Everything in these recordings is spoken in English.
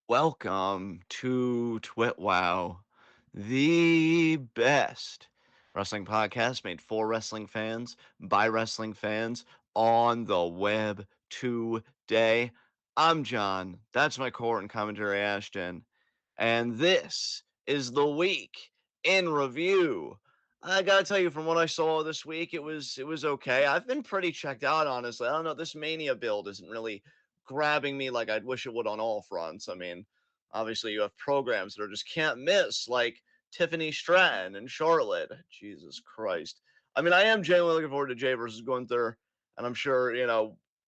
Welcome to TWitWoW, the best wrestling podcast made for wrestling fans by wrestling fans on the web today. I'm John. That's my court and commentary Ashton. And this is the week in review. I gotta tell you, from what I saw this week, it was okay. I've been pretty checked out, honestly. I don't know. This Mania build isn't really grabbing me like I'd wish it would on all fronts. I mean, obviously you have programs that are just can't miss, like Tiffany Stratton and Charlotte. Jesus Christ. I mean, I am genuinely looking forward to Jay versus Gunther, and I'm sure,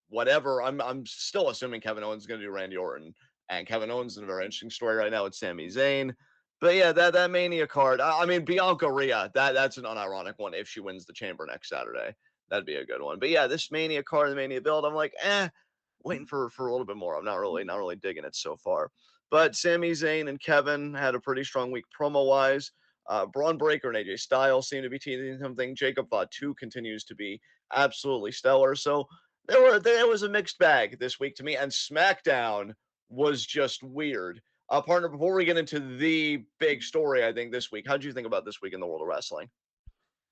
whatever. I'm still assuming Kevin Owens is gonna do Randy Orton. And Kevin Owens is in a very interesting story right now with Sami Zayn. But yeah, that Mania card. I mean, Bianca Rhea. That's an unironic one if she wins the Chamber next Saturday. That'd be a good one. But yeah, this Mania card, the Mania build, I'm like, waiting for a little bit more. I'm not really digging it so far. But Sami Zayn and Kevin had a pretty strong week promo wise. Braun Breaker and AJ Styles seem to be teasing something. Jacob Fatu continues to be absolutely stellar. So there was a mixed bag this week to me, and SmackDown was just weird. Partner, before we get into the big story, I think this week, how'd you think about this week in the world of wrestling?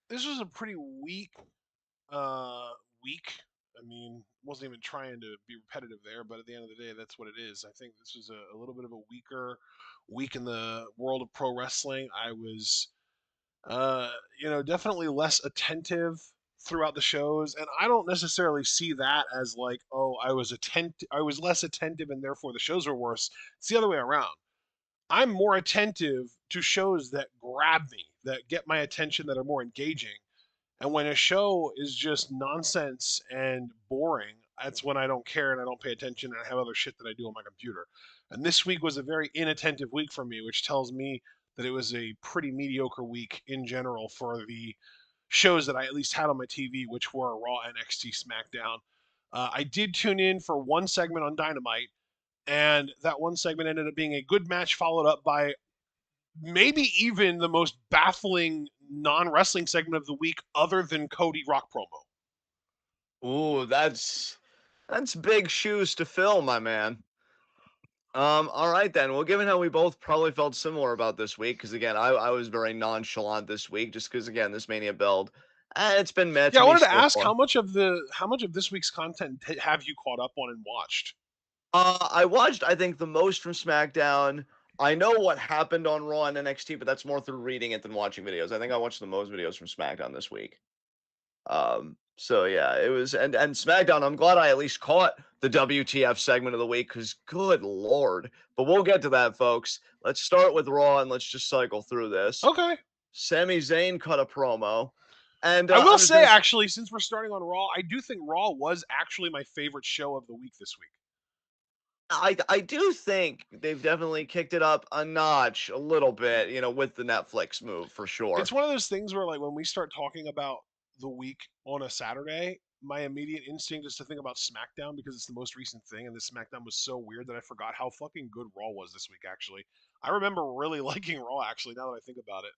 This was a pretty uh week. I mean, wasn't even trying to be repetitive there, but at the end of the day, that's what it is. I think this was a little bit of a weaker week in the world of pro wrestling. I was definitely less attentive throughout the shows, and I don't necessarily see that as like, oh, I was less attentive and therefore the shows were worse. It's the other way around. I'm more attentive to shows that grab me, that get my attention, that are more engaging. And when a show is just nonsense and boring, that's when I don't care and I don't pay attention and I have other shit that I do on my computer. And this week was a very inattentive week for me, which tells me that it was a pretty mediocre week in general for the shows that I at least had on my TV, which were Raw, NXT, SmackDown. I did tune in for one segment on Dynamite, and that one segment ended up being a good match, followed up by maybe even the most baffling non-wrestling segment of the week other than Cody Rock promo. Ooh, that's big shoes to fill, my man. All right then. Well, given how we both probably felt similar about this week, because again, I was very nonchalant this week, just because again, this Mania build, it's been met Yeah, to I me wanted to so ask far. how much of this week's content have you caught up on and watched? I watched, I think, the most from SmackDown. I know what happened on Raw and NXT, but that's more through reading it than watching videos. I think I watched the most videos from SmackDown this week. So yeah, it was, and SmackDown. I'm glad I at least caught the WTF segment of the week because good lord. But we'll get to that, folks. Let's start with Raw and let's just cycle through this. Okay. Sami Zayn cut a promo, and I will I'm just say gonna. actually, since we're starting on Raw, I do think Raw was actually my favorite show of the week this week. I do think they've definitely kicked it up a notch, a little bit, with the Netflix move for sure. It's one of those things where like when we start talking about the week on a Saturday, my immediate instinct is to think about SmackDown because it's the most recent thing, and this SmackDown was so weird that I forgot how fucking good Raw was this week. Actually, I remember really liking Raw. Actually, now that I think about it.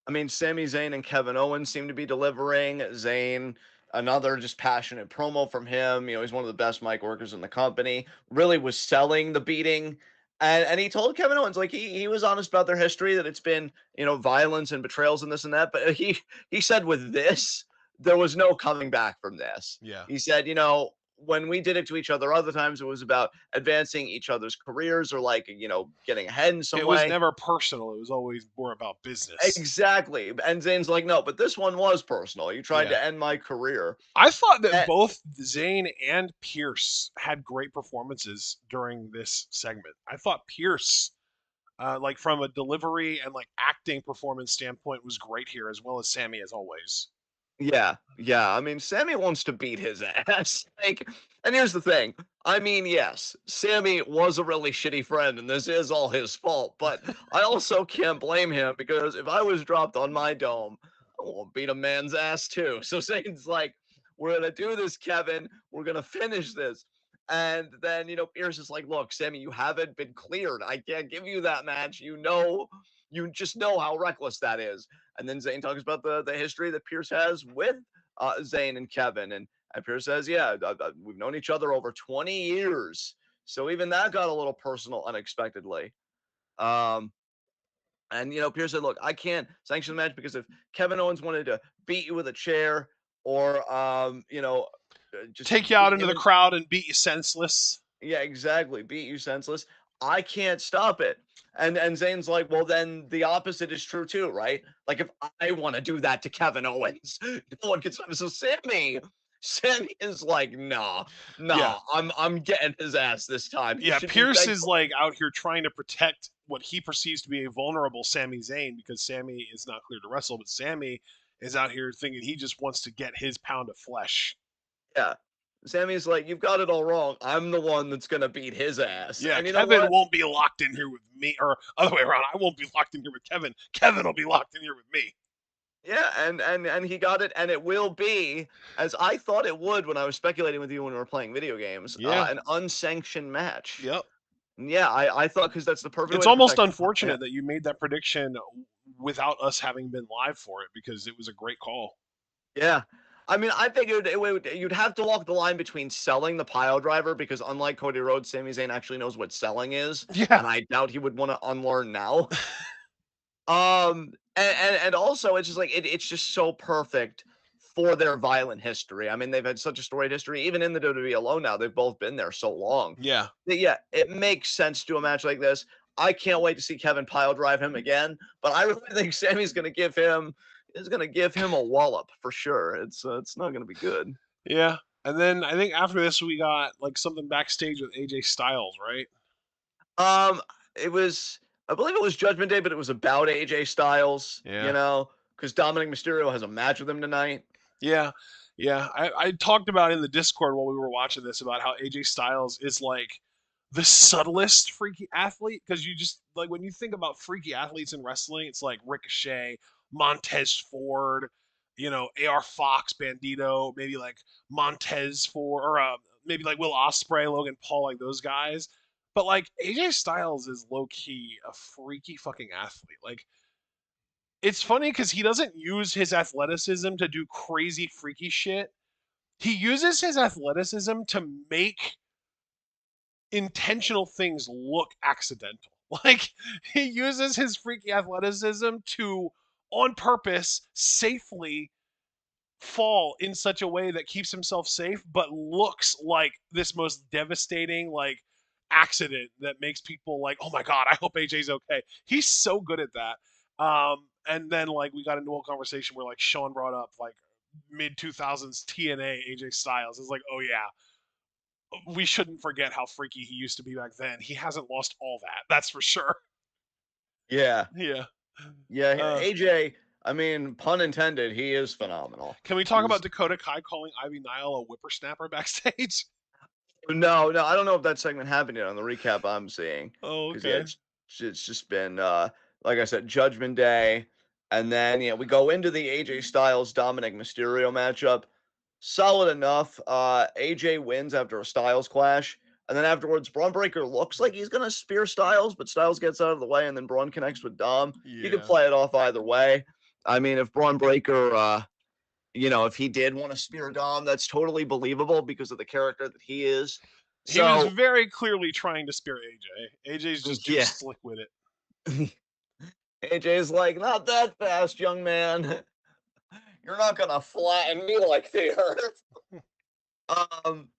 I mean, Sami Zayn and Kevin Owens seem to be delivering. Zayn, another just passionate promo from him. He's one of the best mic workers in the company. Really was selling the beating. And he told Kevin Owens, like he was honest about their history, that it's been, violence and betrayals and this and that. But he said with this, there was no coming back from this. Yeah. He said, when we did it to each other other times, it was about advancing each other's careers or like, getting ahead in some It was way. never personal. It was always more about business. Exactly. And Zane's like, no, but this one was personal. You tried Yeah. to end my career. I thought that Eh, both Zayn and Pierce had great performances during this segment. I thought Pierce, like from a delivery and like acting performance standpoint, was great here, as well as Sammy, as always. yeah, yeah. I mean, Sammy wants to beat his ass. Like, and here's the thing. I mean, yes, Sammy was a really shitty friend, and this is all his fault. But I also can't blame him because if I was dropped on my dome, I won't beat a man's ass too. So Zane's like, we're gonna do this, Kevin. We're gonna finish this. And then, Pierce is like, look, Sammy, you haven't been cleared. I can't give you that match. You just know how reckless that is. And then Zayn talks about the history that Pierce has with Zayn and Kevin. And Pierce says, yeah, we've known each other over 20 years. So even that got a little personal unexpectedly. Um, and Pierce said, "Look, I can't sanction the match because if Kevin Owens wanted to beat you with a chair or just Take you out beat into him the in, crowd and beat you senseless. yeah, exactly, beat you senseless, I can't stop it." And Zayn's like, "Well, then the opposite is true too, right? Like if I want to do that to Kevin Owens, no one can stop it." So Sammy is like, "Nah, Yeah. nah, I'm getting his ass this time. He Yeah, should be Pierce is thankful." like out here trying to protect what he perceives to be a vulnerable Sami Zayn because Sammy is not clear to wrestle, but Sammy is out here thinking he just wants to get his pound of flesh. Yeah. Sammy's like, "You've got it all wrong. I'm the one that's gonna beat his ass." Yeah, And you know Kevin what? won't be locked in here with me, or other way around. I won't be locked in here with Kevin. Kevin will be locked in here with me. Yeah, and he got it, and it will be, as I thought it would when I was speculating with you when we were playing video games, Yeah. an unsanctioned match. Yep. Yeah, I thought because that's the perfect It's way to almost protect. Yeah, unfortunate that you made that prediction without us having been live for it because it was a great call. yeah. I mean, I figured you'd have to walk the line between selling the pile driver because unlike Cody Rhodes, Sami Zayn actually knows what selling is, Yeah. and I doubt he would want to unlearn now. And also it's just like it's just so perfect for their violent history. I mean, they've had such a storied history, even in the WWE alone now. They've both been there so long. Yeah. That, yeah, it makes sense to a match like this. I can't wait to see Kevin pile drive him again, but I really think Sammy's gonna give him a wallop for sure. It's not gonna be good. Yeah. And then I think after this we got like something backstage with AJ Styles, right? Um, it was I believe it was Judgment Day, but it was about AJ Styles, Yeah. because Dominic Mysterio has a match with him tonight. Yeah. Yeah. I talked about in the Discord while we were watching this about how AJ Styles is like the subtlest freaky athlete because you just like when you think about freaky athletes in wrestling, it's like Ricochet, Montez Ford, AR Fox, Bandito, maybe like Montez Ford, or maybe like Will Ospreay, Logan Paul, like those guys. But like AJ Styles is low key a freaky fucking athlete. Like it's funny because he doesn't use his athleticism to do crazy freaky shit. He uses his athleticism to make intentional things look accidental. Like he uses his freaky athleticism to, on purpose, safely fall in such a way that keeps himself safe, but looks like this most devastating like accident that makes people like, oh my god, I hope AJ's okay. He's so good at that. And then like we got into a conversation where like Sean brought up like mid 2000s TNA AJ Styles. It's like, oh yeah, we shouldn't forget how freaky he used to be back then. He hasn't lost all that. That's for sure. Yeah. Yeah. Yeah, Uh, AJ, I mean, pun intended, he is phenomenal. can we talk about He's Dakota Kai calling Ivy Nile a whippersnapper backstage? No, I don't know if that segment happened yet on the recap I'm seeing, Oh, because yeah, okay. it's just been like I said, Judgment Day, and then yeah, we go into the AJ Styles Dominic Mysterio matchup. Solid enough. AJ wins after a Styles clash, and then afterwards, Braun Breaker looks like he's gonna spear Styles, but Styles gets out of the way, and then Braun connects with Dom. You could Yeah. play it off either way. I mean, if Braun Breaker if he did want to spear Dom, that's totally believable because of the character that he is. He was So, very clearly trying to spear AJ. AJ's just too yeah, slick with it. AJ's like, not that fast, young man. You're not gonna flatten me like the earth.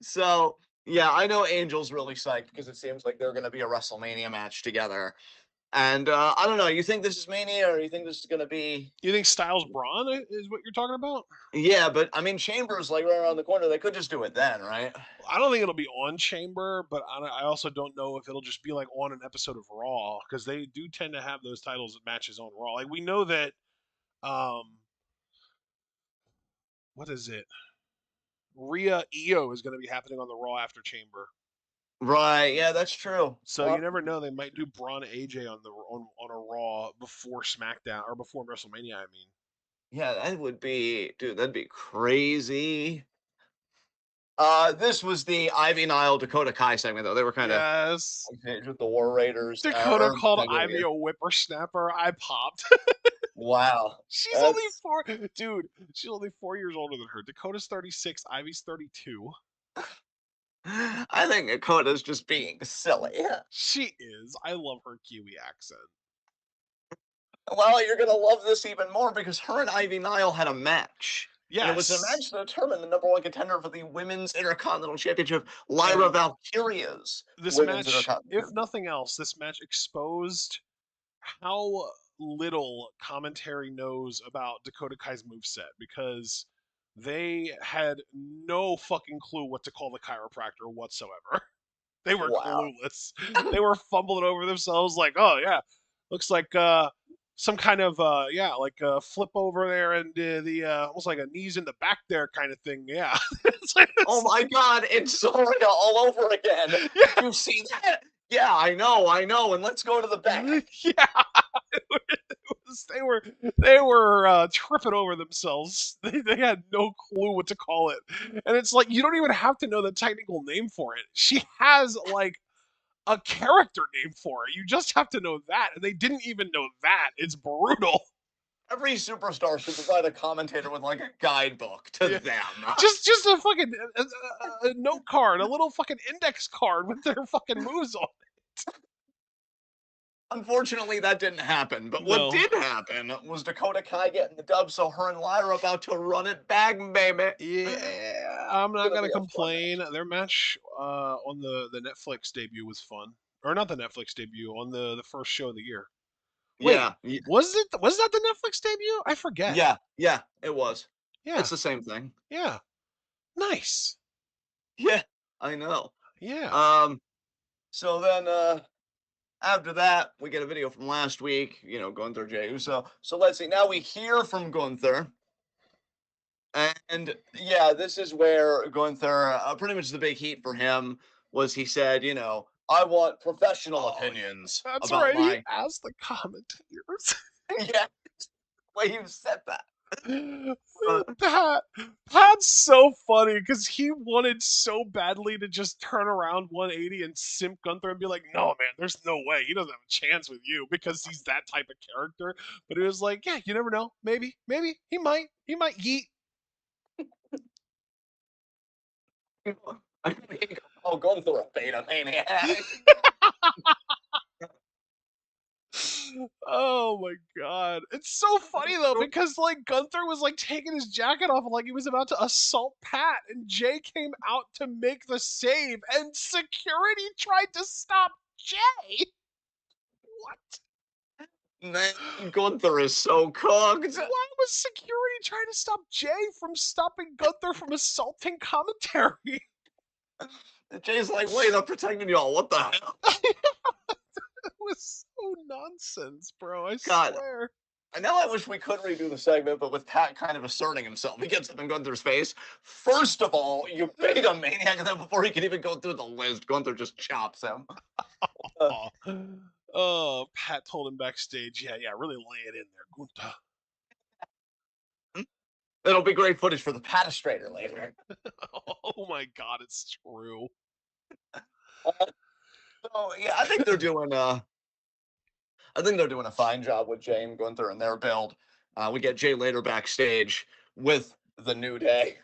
So yeah, I know Angel's really psyched because it seems like they're gonna be a WrestleMania match together. And I don't know, you think this is Mania or you think this is gonna be You think Styles Braun is what you're talking about? yeah, but I mean Chambers like right around the corner. They could just do it then, right? I don't think it'll be on Chamber, but I also don't know if it'll just be like on an episode of Raw because they do tend to have those titles matches on Raw. Like we know that, um, what is it? Rhea Io is going to be happening on the Raw after Chamber. Right, yeah, that's true. So you never know; they might do Braun AJ on a Raw before SmackDown or before WrestleMania. I mean, Yeah, that would be dude, that'd be crazy. This was the Ivy Nile Dakota Kai segment though. They were kind of yes. with the War Raiders Dakota called tag Ivy team. a whippersnapper. I popped. Wow, She's only that's 4, dude. She's only 4 years older than her. Dakota's 36. Ivy's 32. I think Dakota's just being silly. She is. I love her Kiwi accent. Well, you're gonna love this even more because her and Ivy Nile had a match. And it was a Yes. match to determine the number one contender for the Women's Intercontinental Championship, Lyra And Valkyria's this Women's match, if Intercontinental. nothing else, this match exposed how little commentary knows about Dakota Kai's moveset because they had no fucking clue what to call the chiropractor whatsoever. They were Wow. clueless. They were fumbling over themselves like, oh yeah, looks like some kind of yeah, like a flip over there and the almost like a knees in the back there kind of thing. Yeah, Oh it's my god, it's Zorga all over again. yeah, Did you see that? Yeah, I know, and let's go to the back. yeah. They were tripping over themselves. They had no clue what to call it, and it's like you don't even have to know the technical name for it. She has like a character name for it. You just have to know that, and they didn't even know that. It's brutal. Every superstar should provide a commentator with like a guidebook to Yeah, them. just a fucking a note card, a little fucking index card with their fucking moves on. Unfortunately, that didn't happen. But what No. did happen was Dakota Kai getting the dub, so her and Lyra about to run it back, baby. Yeah, I'm not Gonna gonna be a fun complain. match. Their match on the Netflix debut was fun, or not the Netflix debut on the first show of the year. Wait, Yeah, yeah, was that the Netflix debut? I forget. yeah, it was. Yeah, It's the same thing. yeah, nice. Yeah, I know. Yeah. Um, so then after that, we get a video from last week, Gunther Jey Uso. So let's see. Now we hear from Gunther. And yeah, this is where Gunther, pretty much the big heat for him was he said, I want professional Oh, opinions that's about right. He my. asked the commentators. Yeah, way you said that. Uh, Pat, Pat's so funny because he wanted so badly to just turn around 180 and simp Gunther and be like, "No, man, there's no way. He doesn't have a chance with you because he's that type of character." But it was like, "Yeah, you never know. Maybe he might yeet." I think I'll Gunther a beta maniac. Oh my god. It's so funny though because like Gunther was like taking his jacket off like he was about to assault Pat and Jay came out to make the save and security tried to stop Jay. What? Man, Gunther is so cooked. Why was security trying to stop Jay from stopping Gunther from assaulting commentary? Jay's like, wait, I'm protecting y'all. What the hell? It was so nonsense, bro. I God, swear. I know I wish we could redo the segment, but with Pat kind of asserting himself, he gets up in Gunther's face. First of all, you beta maniac, and then before he can even go through the list, Gunther just chops him. Uh, Oh, oh, Pat told him backstage, yeah, really lay it in there, Gunther. It'll be great footage for the Patastrator later. Oh my god, it's true. Uh, so yeah, I think they're doing a fine job with Jay and Gunther and their build. We get Jay later backstage with the New Day.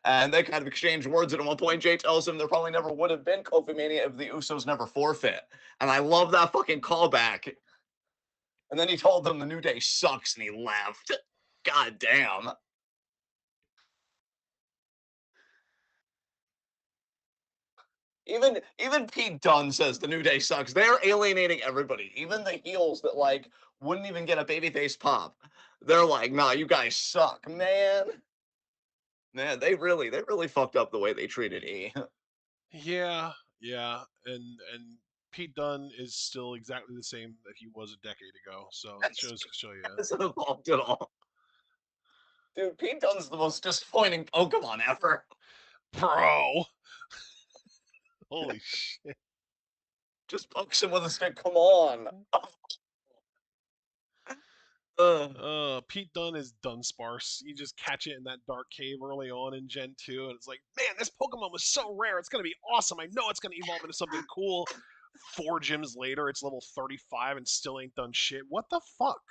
And they kind of exchange words. And at one point, Jay tells him there probably never would have been Kofi Mania if the Usos never forfeit. And I love that fucking callback. And then he told them the New Day sucks and he left. God damn. Even Pete Dunne says the New Day sucks. They're alienating everybody. Even the heels that like wouldn't even get a babyface pop. They're like, nah, you guys suck, man. Man, they really fucked up the way they treated E. Yeah, yeah, and Pete Dunne is still exactly the same that he was a decade ago. So it That's shows to show you, hasn't evolved at all. Dude, Pete Dunne's the most disappointing Pokemon ever. bro. Holy shit. Just pokes him with a stick. Come on. Uh, Pete Dunne is Dunsparce. You just catch it in that dark cave early on in Gen 2, and it's like, man, this Pokemon was so rare. It's gonna be awesome. I know it's gonna evolve into something cool. 4 gyms later, it's level 35 and still ain't done shit. What the fuck?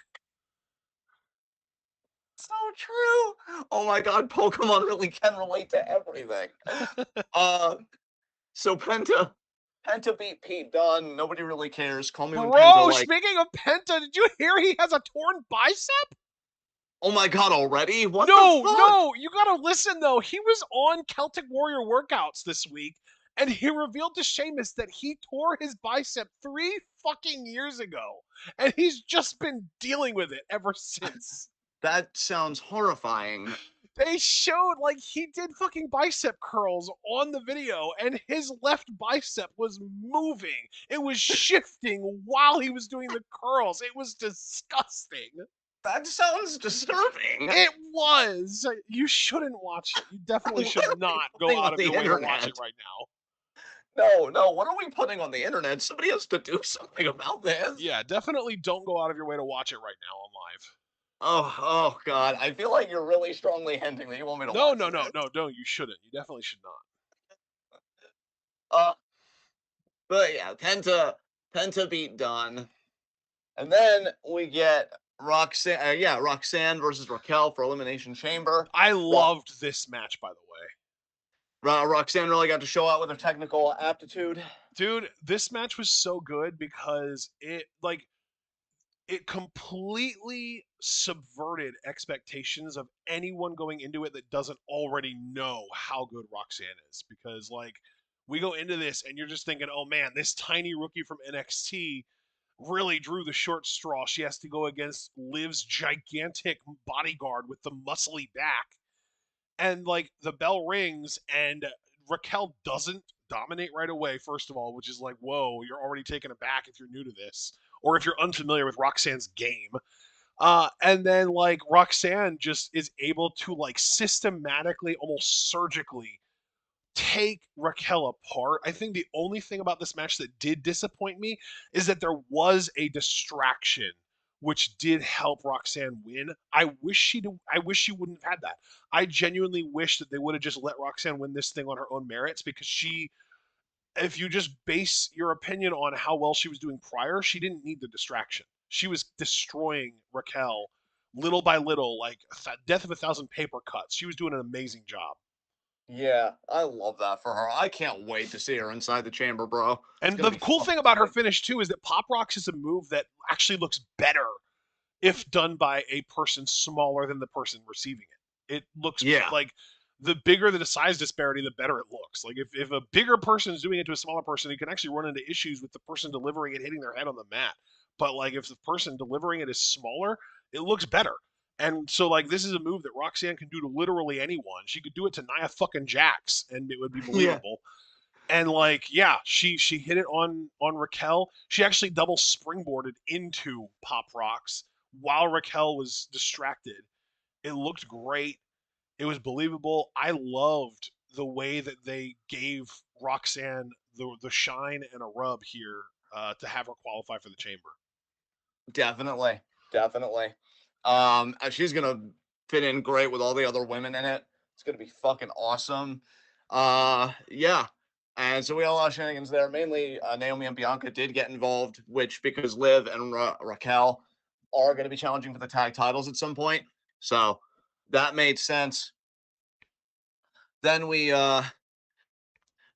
so true. Oh my god, Pokemon really can relate to everything. Uh, So Penta beat Pete Dunne. Nobody really cares. Call me when Penta Bro, like, speaking of Penta, did you hear he has a torn bicep? oh my god, already? What the No, fuck? no, you gotta listen though. He was on Celtic Warrior workouts this week, and he revealed to Sheamus that he tore his bicep 3 fucking years ago, and he's just been dealing with it ever since. That sounds horrifying. They showed like he did fucking bicep curls on the video, and his left bicep was moving. It was shifting while he was doing the curls. It was disgusting. That sounds disturbing. It was. You shouldn't watch it. You definitely What should are we not go putting out on of the your way to watch it internet? right now. No, no, what are we putting on the internet? Somebody has to do something about this. Yeah, definitely don't go out of your way to watch it right now on live. Oh god. I feel like you're really strongly hinting that you want me to No, watch no, no, this. no, no, you shouldn't. You definitely should not. Uh but yeah, Penta beat Dunn. And then we get Roxanne versus Raquel for Elimination Chamber. I Ro- loved this match, by the way. Roxanne really got to show out with her technical aptitude. Dude, this match was so good because it completely subverted expectations of anyone going into it that doesn't already know how good Roxanne is. Because like we go into this and you're just thinking, oh man, this tiny rookie from NXT really drew the short straw. She has to go against Liv's gigantic bodyguard with the muscly back. And like the bell rings and Raquel doesn't dominate right away, first of all, which is like, whoa, you're already taken aback if you're new to this, or if you're unfamiliar with Roxanne's game. And then like Roxanne just is able to like systematically, almost surgically take Raquel apart. I think the only thing about this match that did disappoint me is that there was a distraction which did help Roxanne win. I wish she wouldn't have had that. I genuinely wish that they would have just let Roxanne win this thing on her own merits because she if you just base your opinion on how well she was doing prior, she didn't need the distraction. She was destroying Raquel little by little, like death of a thousand paper cuts. She was doing an amazing job. Yeah, I love that for her. I can't wait to see her inside the chamber, bro. It's And gonna the be cool fucking thing about her sick. finish too is that Pop Rocks is a move that actually looks better if done by a person smaller than the person receiving it. It looks Yeah, like the bigger the size disparity, the better it looks. Like if a bigger person is doing it to a smaller person, you can actually run into issues with the person delivering it hitting their head on the mat. But like if the person delivering it is smaller, it looks better. And so like this is a move that Roxanne can do to literally anyone. She could do it to Nia fucking Jax and it would be yeah, believable. And like yeah, she hit it on Raquel. She actually double springboarded into Pop Rocks while Raquel was distracted. It looked great. It was believable. I loved the way that they gave Roxanne the shine and a rub here to have her qualify for the chamber. definitely, definitely. She's gonna fit in great with all the other women in it. It's gonna be fucking awesome. Yeah. And so we had a lot of shenanigans there. Mainly, Naomi and Bianca did get involved, which because Liv and Raquel are going to be challenging for the tag titles at some point. So that made sense. Then we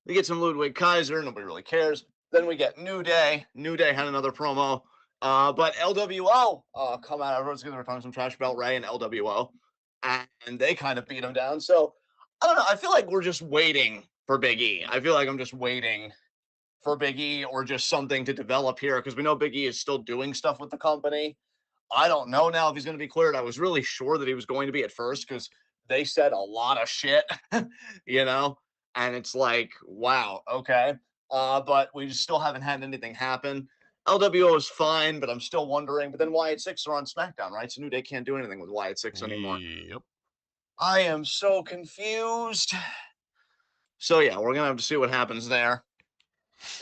get some Ludwig Kaiser. Nobody really cares. Then we get New Day. New Day had another promo. But LWO come out. Everyone's going to be talking some trash about Ray and LWO. And they kind of beat him down. So I don't know. I feel like we're just waiting for Big E. I feel like I'm just waiting for Big E or just something to develop here because we know Big E is still doing stuff with the company. I don't know now if he's going to be cleared. I was really sure that he was going to be at first because they said a lot of shit, you know, and it's like, wow, okay. But we just still haven't had anything happen. LWO is fine, but I'm still wondering. But then Wyatt Six are on SmackDown, right? So New Day can't do anything with Wyatt Six anymore. Yep. I am so confused. So yeah, we're gonna have to see what happens there.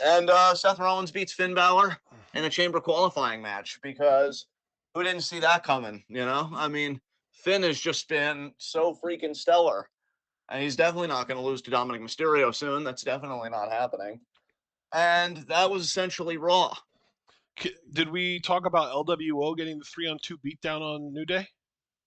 And Seth Rollins beats Finn Balor in a chamber qualifying match because who didn't see that coming? You know, I mean, Finn has just been so freaking stellar, and he's definitely not going to lose to Dominic Mysterio soon. That's definitely not happening. And that was essentially Raw. Did we talk about LWO getting the 3-on-2 beatdown on New Day?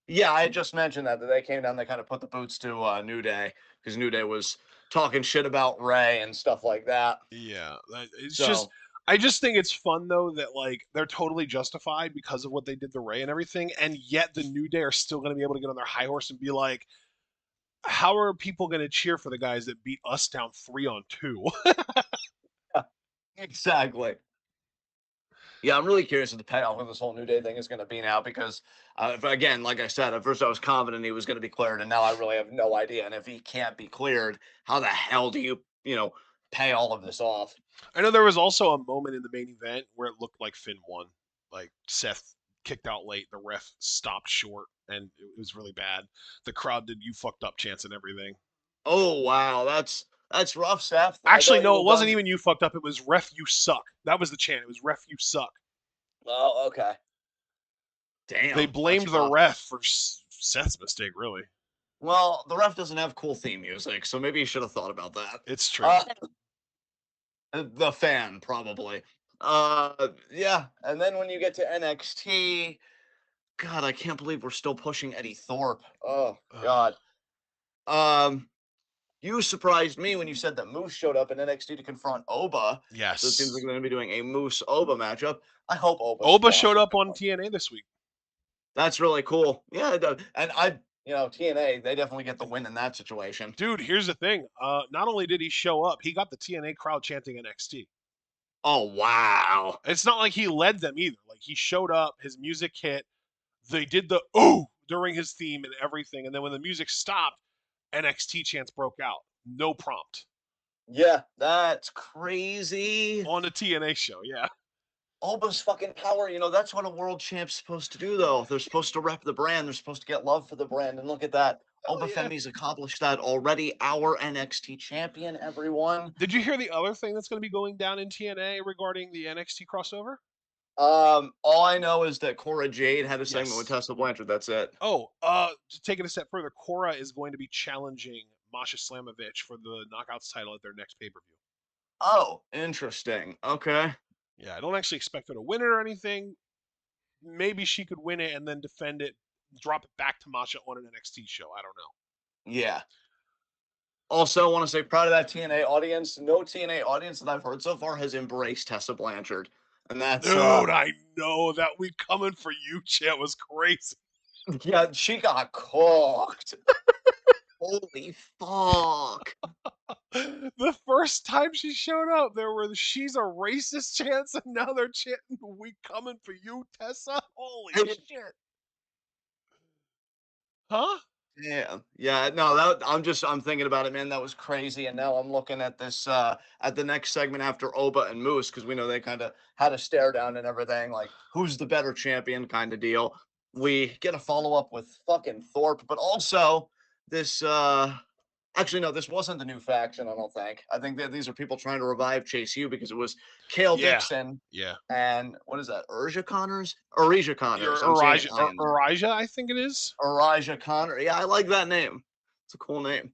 Yeah, I had just mentioned that they came down. They kind of put the boots to New Day because New Day was talking shit about Ray and stuff like that. Yeah, it's just So, I just think it's fun though that like they're totally justified because of what they did to Ray and everything, and yet the New Day are still going to be able to get on their high horse and be like, how are people going to cheer for the guys that beat us down 3-on-2? yeah, exactly. Yeah, I'm really curious what the payoff of this whole New Day thing is going to be now because, again, like I said, at first I was confident he was going to be cleared, and now I really have no idea. And if he can't be cleared, how the hell do you pay all of this off? I know there was also a moment in the main event where it looked like Finn won. Like Seth kicked out late, the ref stopped short, and it was really bad. The crowd did "you fucked up" chants and everything. Oh wow, that's rough, Seth. I Actually, thought you no, were it wasn't done. even "you fucked up." It was "ref, you suck." That was the chant. It was "ref, you suck." Oh, okay. They Damn, that's blamed the rough. ref for Seth's mistake. Really, Well, the ref doesn't have cool theme music, so maybe you should have thought about that. it's true. Uh, the fan probably. Yeah, and then when you get to NXT, God, I can't believe we're still pushing Eddie Thorpe. Oh Ugh. God. Um, you surprised me when you said that Moose showed up in NXT to confront Oba. So it seems like Yes, they're going to be doing a Moose Oba matchup. I hope Oba Oba showed squashes up on him. TNA this week. That's really cool. Yeah, it does. And TNA, they definitely get the And win in that situation. dude, here's the thing. Not only did he show up, he got the TNA crowd chanting NXT. Oh wow. It's not like he led them either. Like he showed up, his music hit, they did the "ooh" during his theme and everything, and then when the music stopped, NXT chants broke out. No prompt Yeah, that's crazy. on the TNA show. Yeah. Oba's fucking power, that's what a world champ's supposed to do, though. They're supposed to rep the brand. They're supposed to get love for the brand. And look at that. Oh Oba yeah. Femi's accomplished that already. Our NXT champion, everyone. Did you hear the other thing that's going to be going down in TNA regarding the NXT crossover? All I know is that Cora Jade had a segment with Yes. Tessa Blanchard. That's it. Oh, to take it a step further, Cora is going to be challenging Masha Slamovich for the Knockouts title at their next pay per view. Oh, interesting. Okay. Yeah, I don't actually expect her to win it or anything. Maybe she could win it and then defend it, drop it back to Masha on an NXT show. I don't know. Yeah. Also, I want to say proud of that TNA audience. No TNA audience that I've heard so far has embraced Tessa Blanchard. And that's Dude, I know that "we coming for you" chant was crazy. yeah, she got cooked. Holy fuck. The first time she showed up, there were "she's a racist" chants, and now they're chanting "we coming for you, Tessa." Holy shit! Huh? Yeah, yeah, no, I'm thinking about it, man. That was crazy. And now I'm looking at this at the next segment after Oba and Moose, because we know they kind of had a stare down and everything, like who's the better champion kind of deal. We get a follow-up with fucking Thorpe, but also this actually no, this wasn't the new faction, I don't think. I think that these are people trying to revive Chase U because it was Kale Yeah, Dixon yeah. and what is that? Urja Connors? Orija Your Connors. I'm saying it Iron. Arija, I think it is. Elijah Connor. Yeah, I like that name. It's a cool name.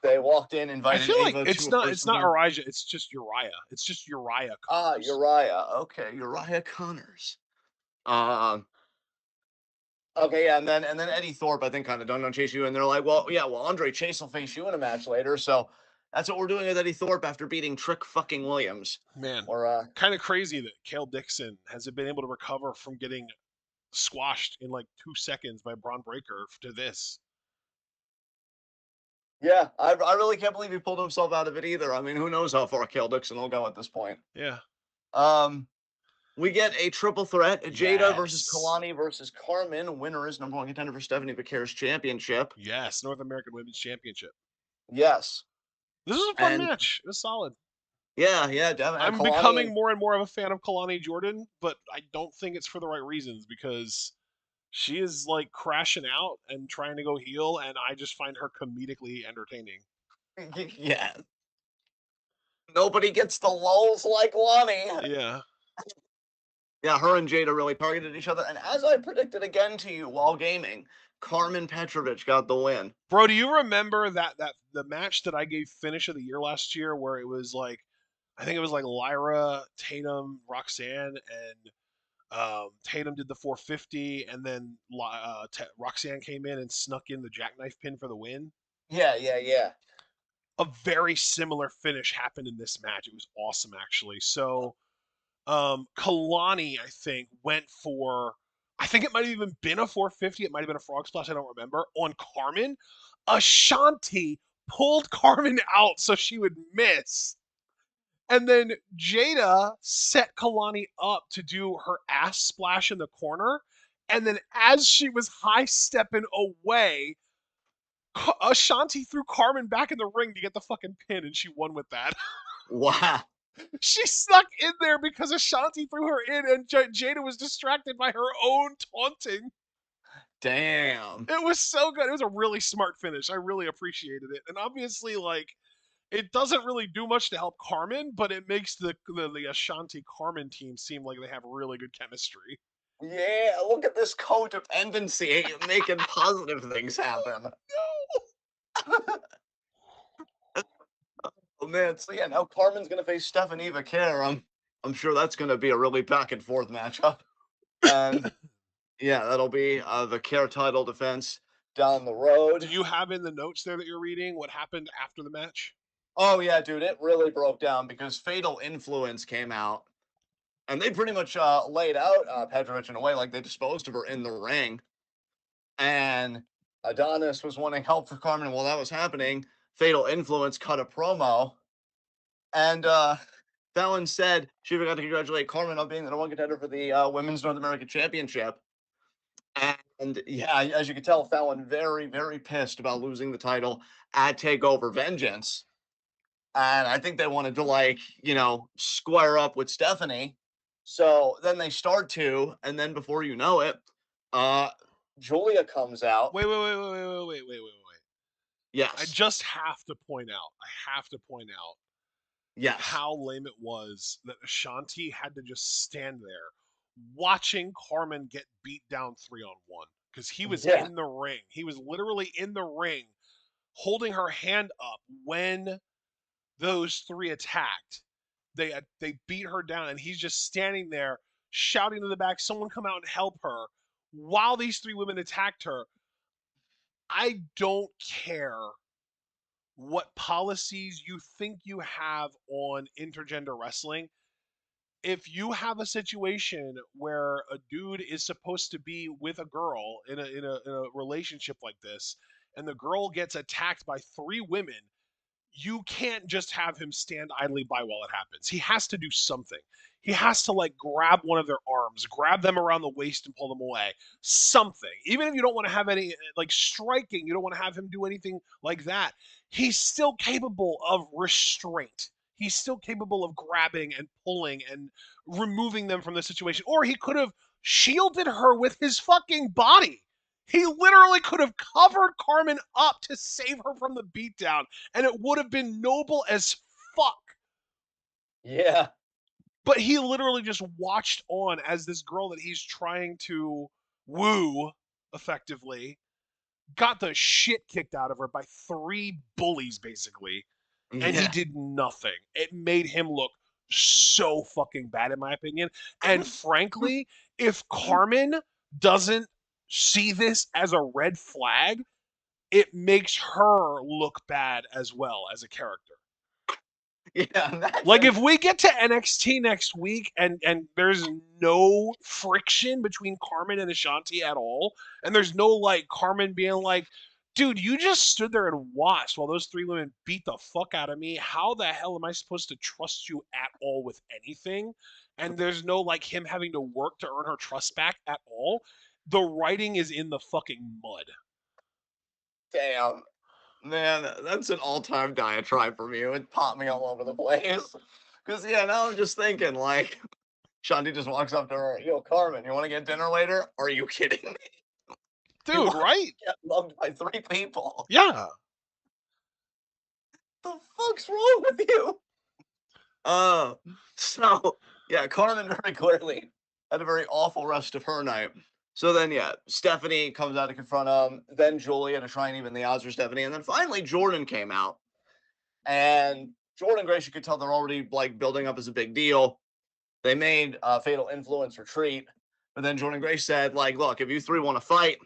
They walked in, I invited feel like Ava to it's a not it's personal not event. Arija, it's just Uriah. It's just Uriah Ah, Connors. Uriah. Okay, Uriah Connors. Um, okay, yeah, and then Eddie Thorpe, I think, kind of done on Chase U, and they're like, well, yeah, well, Andre Chase will face you in a match later, so that's what we're doing with Eddie Thorpe after beating Trick fucking Williams. Man, Or kind of crazy that Kale Dixon has been able to recover from getting squashed in like 2 seconds by Braun Breaker to this. yeah, I really can't believe he pulled himself out of it either. I mean, who knows how far Kale Dixon will go at this point. Yeah. Um, we get a triple threat: Jada versus Yes. Kalani versus Carmen. Winner is number one contender for Stephanie Becerra's championship. Yes. North American Women's Championship. Yes, This was a fun and match. It was solid. yeah, yeah, definitely. And I'm Kalani, becoming more and more of a fan of Kalani Jordan, but I don't think it's for the right reasons because she is like crashing out and trying to go heel, and I just find her comedically entertaining. yeah, nobody gets the lulls like Lonnie. Yeah. Yeah, her and Jada really targeted each other. And as I predicted again to you while gaming, Carmen Petrovich got the win. Bro, do you remember that the match that I gave finish of the year last year where it was like I think it was like Lyra, Tatum, Roxanne, and Tatum did the 450, and then Roxanne came in and snuck in the jackknife pin for the win. Yeah, yeah, yeah. a very similar finish happened in this match. It was awesome, actually. So, Kalani, I think, went for, I think it might have even been a 450. It might have been a frog splash. I don't remember. On Carmen, Ashanti pulled Carmen out so she would miss. And then Jada set Kalani up to do her ass splash in the corner. And then as she was high stepping away, Ashanti threw Carmen back in the ring to get the fucking pin, and she won with that. Wow. She snuck in there because Ashanti threw her in, and Jada was distracted by her own taunting. Damn. It was so good. It was a really smart finish. I really appreciated it. And obviously, like, it doesn't really do much to help Carmen, but it makes the Ashanti Carmen team seem like they have really good chemistry. Yeah, look at this codependency making positive things happen. Oh man, so yeah, now Carmen's gonna face Stephanie Vaquer. I'm sure that's gonna be a really back and forth matchup. And yeah, that'll be the care title defense down the Do road. you have in the notes there that you're reading what happened after the match? Oh yeah, dude, it really broke down because Fatal Influence came out and they pretty much laid out Petrovich in a way like they disposed of her in the ring. And Adonis was wanting help for Carmen. While that was happening, Fatal Influence cut a promo, and Fallon said she forgot to congratulate Carmen on being the number one contender for the Women's North American Championship. And yeah, as you can tell, Fallon very, very pissed about losing the title at Takeover Vengeance. And I think they wanted to, like, square up with Stephanie. So then they start to, and then before you know it, uh, Julia comes out. Wait. I Yes. just have to point out. I have to point out Yes. how lame it was that Ashanti had to just stand there watching Carmen get beat down 3-on-1 because he was Yeah. in the ring. He was literally in the ring holding her hand up when those three attacked. They beat her down, and he's just standing there shouting to the back, "Someone come out and help her!" While these three women attacked her. I don't care what policies you think you have on intergender wrestling. If you have a situation where a dude is supposed to be with a girl in a relationship like this, and the girl gets attacked by three women, you can't just have him stand idly by while it happens. He has to do something. He has to like grab one of their arms, grab them around the waist and pull them away. Something. Even if you don't want to have any like striking, you don't want to have him do anything like that. He's still capable of restraint. He's still capable of grabbing and pulling and removing them from the situation. Or he could have shielded her with his fucking body. He literally could have covered Carmen up to save her from the beatdown, and it would have been noble as fuck. Yeah. But he literally just watched on as this girl that he's trying to woo effectively got the shit kicked out of her by three bullies, basically, and he Yeah. did nothing. It made him look so fucking bad, in my opinion. And frankly, if Carmen doesn't see this as a red flag, it makes her look bad as well as a character. Yeah. Like Imagine. if we get to NXT next week and there's no friction between Carmen and Ashanti at all, and there's no like Carmen being like, dude, you just stood there and watched while those three women beat the fuck out of me. How the hell am I supposed to trust you at all with anything? And there's no like him having to work to earn her trust back at all. The writing is in the fucking mud. Damn. Man, that's an all-time diatribe for me. It would pop me all over the place. Cause yeah, now I'm just thinking like Shanti just walks up to her, yo, Carmen, you want to get dinner later? Are you kidding me? You Dude, want right? to get loved by three people? Yeah. The fuck's wrong with you? Uh, so yeah, Carmen very clearly had a very awful rest of her night. So then, yeah, Stephanie comes out to confront him. Then Julia to try and even the odds for Stephanie, and then finally Jordan came out, and Jordan Grace, you could tell they're already like building up as a big deal. They made Fatal Influence retreat, but then Jordan Grace said, like, look, if you three want to fight,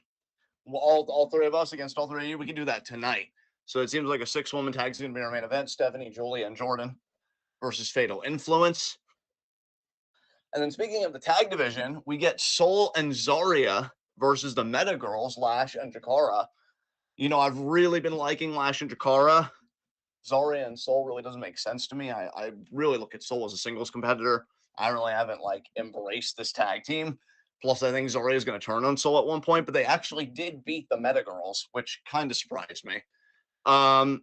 all three of us against all three of you, we can do that tonight. So it seems like a 6-woman tag is going to be our main event. Stephanie, Julia, and Jordan versus Fatal Influence. And then speaking of the tag division, we get Soul and Zarya versus the Meta Girls, Lash and Jakara. You know, I've really been liking Lash and Jakara. Zarya and Soul really doesn't make sense to me. I really look at Soul as a singles competitor. I really haven't like embraced this tag team. Plus, I think Zarya is going to turn on Soul at one point, but they actually did beat the Meta Girls, which kind of surprised me.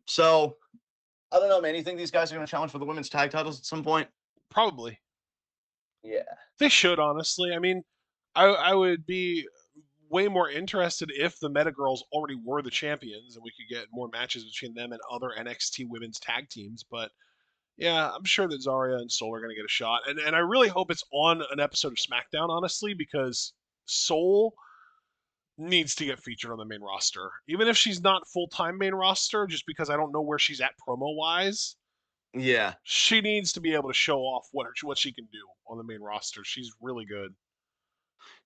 So I don't know, man. You think these guys are going to challenge for the women's tag titles at some point? Probably. Yeah. They should, honestly. I mean, I would be way more interested if the Meta Girls already were the champions and we could get more matches between them and other NXT women's tag teams. But yeah, I'm sure that Zarya and Soul are going to get a shot. And I really hope it's on an episode of SmackDown, honestly, because Soul needs to get featured on the main roster. Even if she's not full time main roster, just because I don't know where she's at promo wise, Yeah. she needs to be able to show off what she can do on the main roster. She's really good.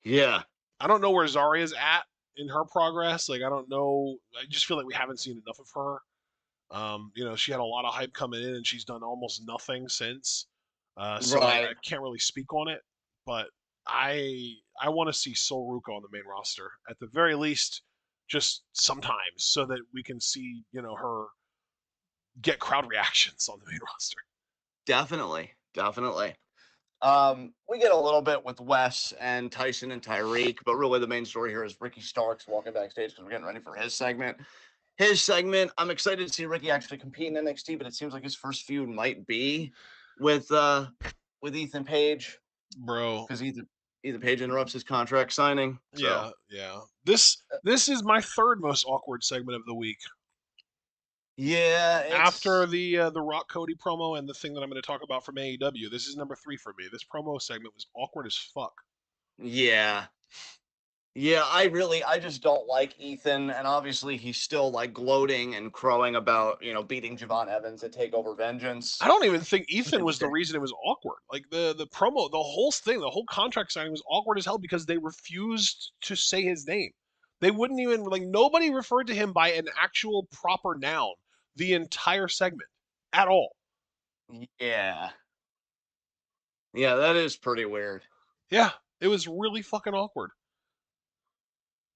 Yeah. I don't know where Zarya's at in her progress. Like I don't know. I just feel like we haven't seen enough of her. She had a lot of hype coming in, and she's done almost nothing since. So I Right. can't really speak on it, but I want to see Sol Ruka on the main roster at the very least, just sometimes, so that we can see her get crowd reactions on the main roster. Definitely. Definitely. We get a little bit with Wes and Tyson and Tyreek, but really the main story here is Ricky Starks walking backstage because we're getting ready for his segment. His segment, I'm excited to see Ricky actually compete in NXT, but it seems like his first feud might be with Ethan Page Bro, because Ethan Page interrupts his contract signing. So yeah. This is my third most awkward segment of the week. yeah, After it's the Rock Cody promo and the thing that I'm going to talk about from AEW, this is number 3 for me. This promo segment was awkward as fuck. yeah. Yeah, I just don't like Ethan, and obviously he's still like gloating and crowing about, beating Javon Evans at Takeover I Vengeance. don't even think Ethan was the reason it was awkward. Like the promo, the whole thing, the whole contract signing was awkward as hell because they refused to say his name. They wouldn't even like nobody referred to him by an actual proper noun the entire segment at all. Yeah. Yeah, that is pretty weird. Yeah, it was really fucking awkward.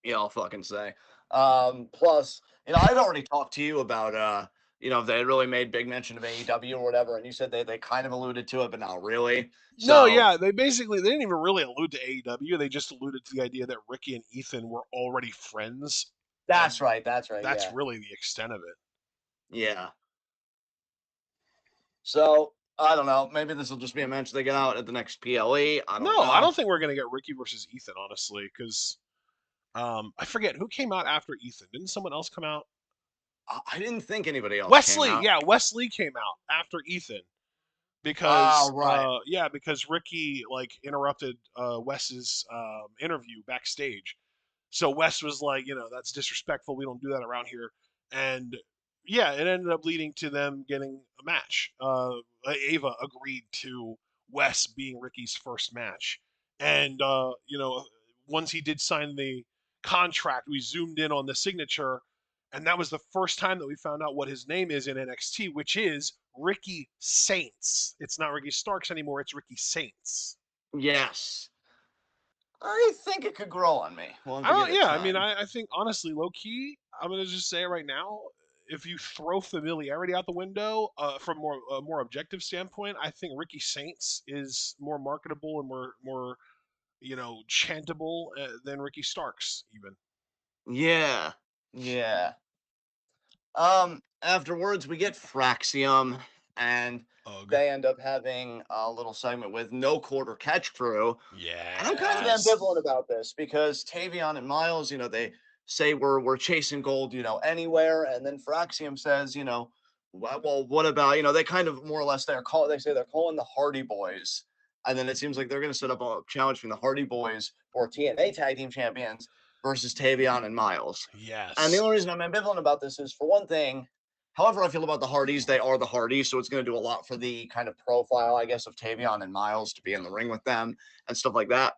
Yeah, I'll fucking say. Plus, I'd already talked to you about if they had really made big mention of AEW or whatever, and you said they kind of alluded to it, but not really. No, So yeah, they didn't even really allude to AEW. They just alluded to the idea that Ricky and Ethan were already friends, and that's right, that's yeah. really the extent of it. Yeah. So I don't know. Maybe this will just be a match they get out at the next PLE. I don't No, I know. don't think we're gonna get Ricky versus Ethan, honestly, because I forget who came out after Ethan. Didn't someone else come out? I didn't think anybody else came Wesley, out. yeah, Wesley came out after Ethan Oh, because right. because Ricky like interrupted Wes's interview backstage. So Wes was like, that's disrespectful. We don't do that around here. And yeah, it ended up leading to them getting a match. Ava agreed to Wes being Ricky's first match. And, once he did sign the contract, we zoomed in on the signature. And that was the first time that we found out what his name is in NXT, which is Ricky Saints. It's not Ricky Starks anymore. It's Ricky Saints. Yes. I think it could grow on me. We'll have I to give don't. it Yeah, I mean, time. I think honestly, low key, I'm gonna just say it right now. If you throw familiarity out the window, from a more objective standpoint, I think Ricky Saints is more marketable and more chantable than Ricky Starks even. Yeah. Yeah. Afterwards, we get Fraxium, and Ugh. they end up having a little segment with No Quarter Catch Crew. And I'm kind of Yes. ambivalent about this because Tavion and Miles, they say we're chasing gold, anywhere, and then Fraxium says, well, what about, they kind of more or less they say they're calling the Hardy Boys, and then it seems like they're going to set up a challenge between the Hardy Boys for TNA Tag Team Champions versus Tavion and Miles. And the Yes. only reason I'm ambivalent about this is, for one thing, however I feel about the Hardys, they are the Hardys, so it's going to do a lot for the kind of profile, I guess, of Tavion and Miles to be in the ring with them and stuff like that.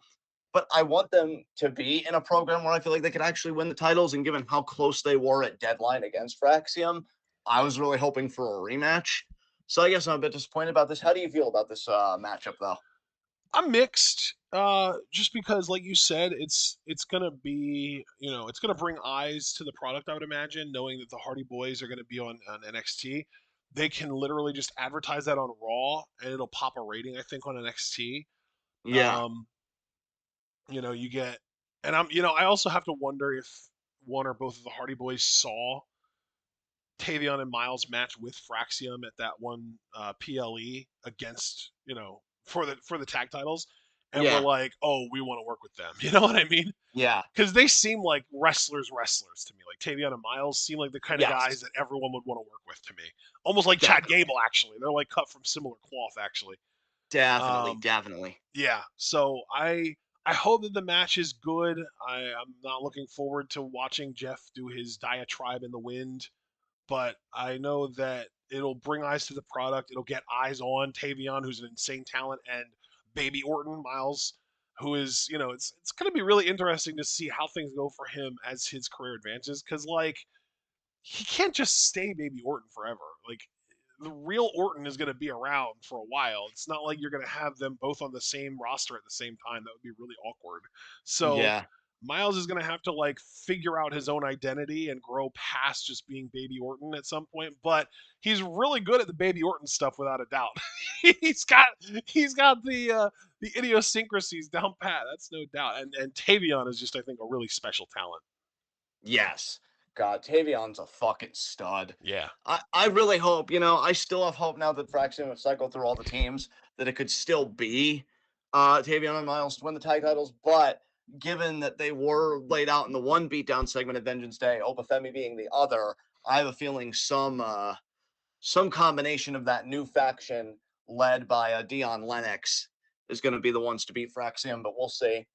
but I want them to be in a program where I feel like they could actually win the titles. And given how close they were at deadline against Fraxium, I was really hoping for a rematch. So I guess I'm a bit disappointed about this. How do you feel about this matchup, though? I'm mixed, just because, like you said, it's gonna be, it's gonna bring eyes to the product. I would imagine, knowing that the Hardy Boys are gonna be on NXT, they can literally just advertise that on Raw, and it'll pop a rating. I think on NXT. Yeah, Um, you get, and I also have to wonder if one or both of the Hardy Boys saw Tavion and Miles match with Fraxium at that one PLE against, for the tag titles, and we're yeah, like, oh, we want to work with them. You know what I mean? yeah, Because they seem like wrestlers to me. Like Tavion and Miles seem like the kind of guys yes, that everyone would want to work with to me. Almost like Chad definitely, Gable, actually. They're like cut from similar cloth, actually. definitely, Um, definitely. yeah. So I hope that the match is good. I'm not looking forward to watching Jeff do his diatribe in the wind, but I know that it'll bring eyes to the product. It'll get eyes on Tavion, who's an insane talent, and Baby Orton, Miles, who is, it's going to be really interesting to see how things go for him as his career advances, because like he can't just stay Baby Orton forever. Like the real Orton is going to be around for a while. It's not like you're going to have them both on the same roster at the same time. That would be really awkward. So Yeah, Miles is going to have to like figure out his own identity and grow past just being Baby Orton at some point. But he's really good at the Baby Orton stuff, without a doubt. he's got he's got the idiosyncrasies down pat. That's no doubt. And Tavion is just, I think, a really special talent. yes. God, Tavion's a fucking stud. Yeah. I really hope, I still have hope now that Fraxium have cycled through all the teams that it could still be Tavion and Miles to win the tag titles. But given that they were laid out in the one beatdown segment of Vengeance Day, Obafemi being the other, I have a feeling some combination of that new faction led by Dion Lennox is going to be the ones to beat Fraxium, but we'll see.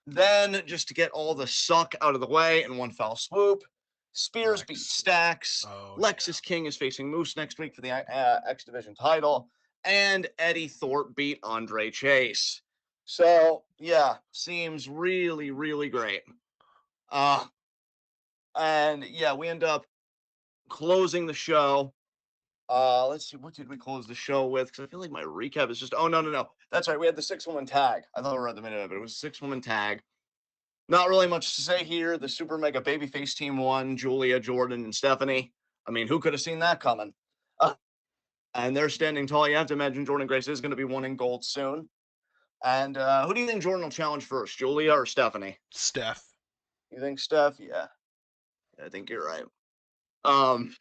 Then, just to get all the suck out of the way in one foul swoop, Spears beat Lex. Stacks. Oh yeah. Lexus King is facing Moose next week for the X Division title. And Eddie Thorpe beat Andre Chase. So, yeah, seems really, really great. Uh, and yeah, we end up closing the show. Let's see, what did we close the show with? Because I feel like my recap is just, oh, no, no, no. That's right. We had the 6-woman tag. I thought we were at the minute of it. It was a 6-woman tag. Not really much to say here. The super mega babyface team won. Julia, Jordan, and Stephanie. I mean, who could have seen that coming? Uh, and they're standing tall. You have to imagine Jordan Grace is going to be winning gold soon. And who do you think Jordan will challenge first, Julia or Stephanie? Steph. You think Steph? Yeah, I think you're right. Um,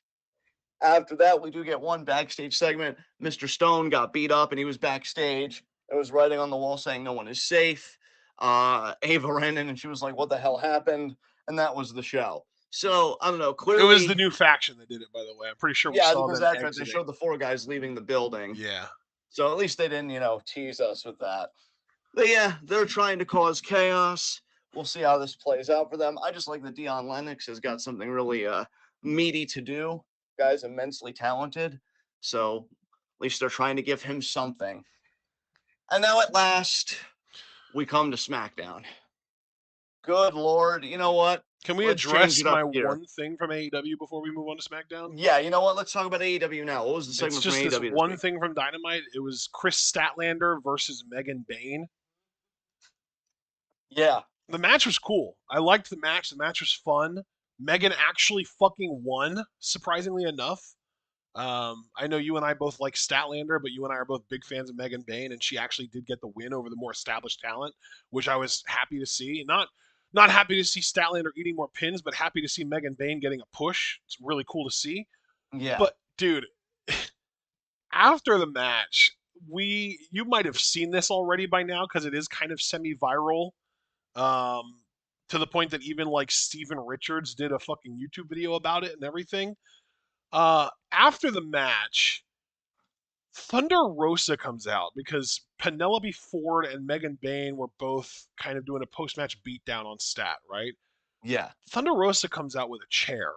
After that, we do get one backstage segment. Mr. Stone got beat up and he was backstage. It was writing on the wall saying no one is safe. Ava ran in and she was like, "What the hell happened?" And that was the show. So I don't know. It was the Clearly, new faction that did it, by the way. I'm pretty sure we yeah, saw because them that's right. They exiting. showed the 4 guys leaving the building. Yeah. So at least they didn't, tease us with that. But yeah, they're trying to cause chaos. We'll see how this plays out for them. I just like that Dion Lennox has got something really meaty to do. Guy's immensely talented. So at least they're trying to give him something. And now at last, we come to SmackDown. Good Lord. You know what? Can we Let's change address it up my here. one thing from AEW before we move on to SmackDown? Yeah, you know what? Let's talk about AEW now. What was the It's segment from just this AEW this one week? thing from Dynamite. It was Chris Statlander versus Megan Bayne. Yeah, The match was cool. I liked the match. The match was fun. Megan actually fucking won, surprisingly enough. I know you and I both like Statlander, but you and I are both big fans of Megan Bayne, and she actually did get the win over the more established talent, which I was happy to see. Not happy to see Statlander eating more pins, but happy to see Megan Bayne getting a push. It's really cool to see. yeah, But dude, after the match, you might have seen this already by now because it is kind of semi-viral. Um, to the point that even like Steven Richards did a fucking YouTube video about it and everything. After the match, Thunder Rosa comes out because Penelope Ford and Megan Bayne were both kind of doing a post-match beatdown on Stat, right? yeah. Thunder Rosa comes out with a chair,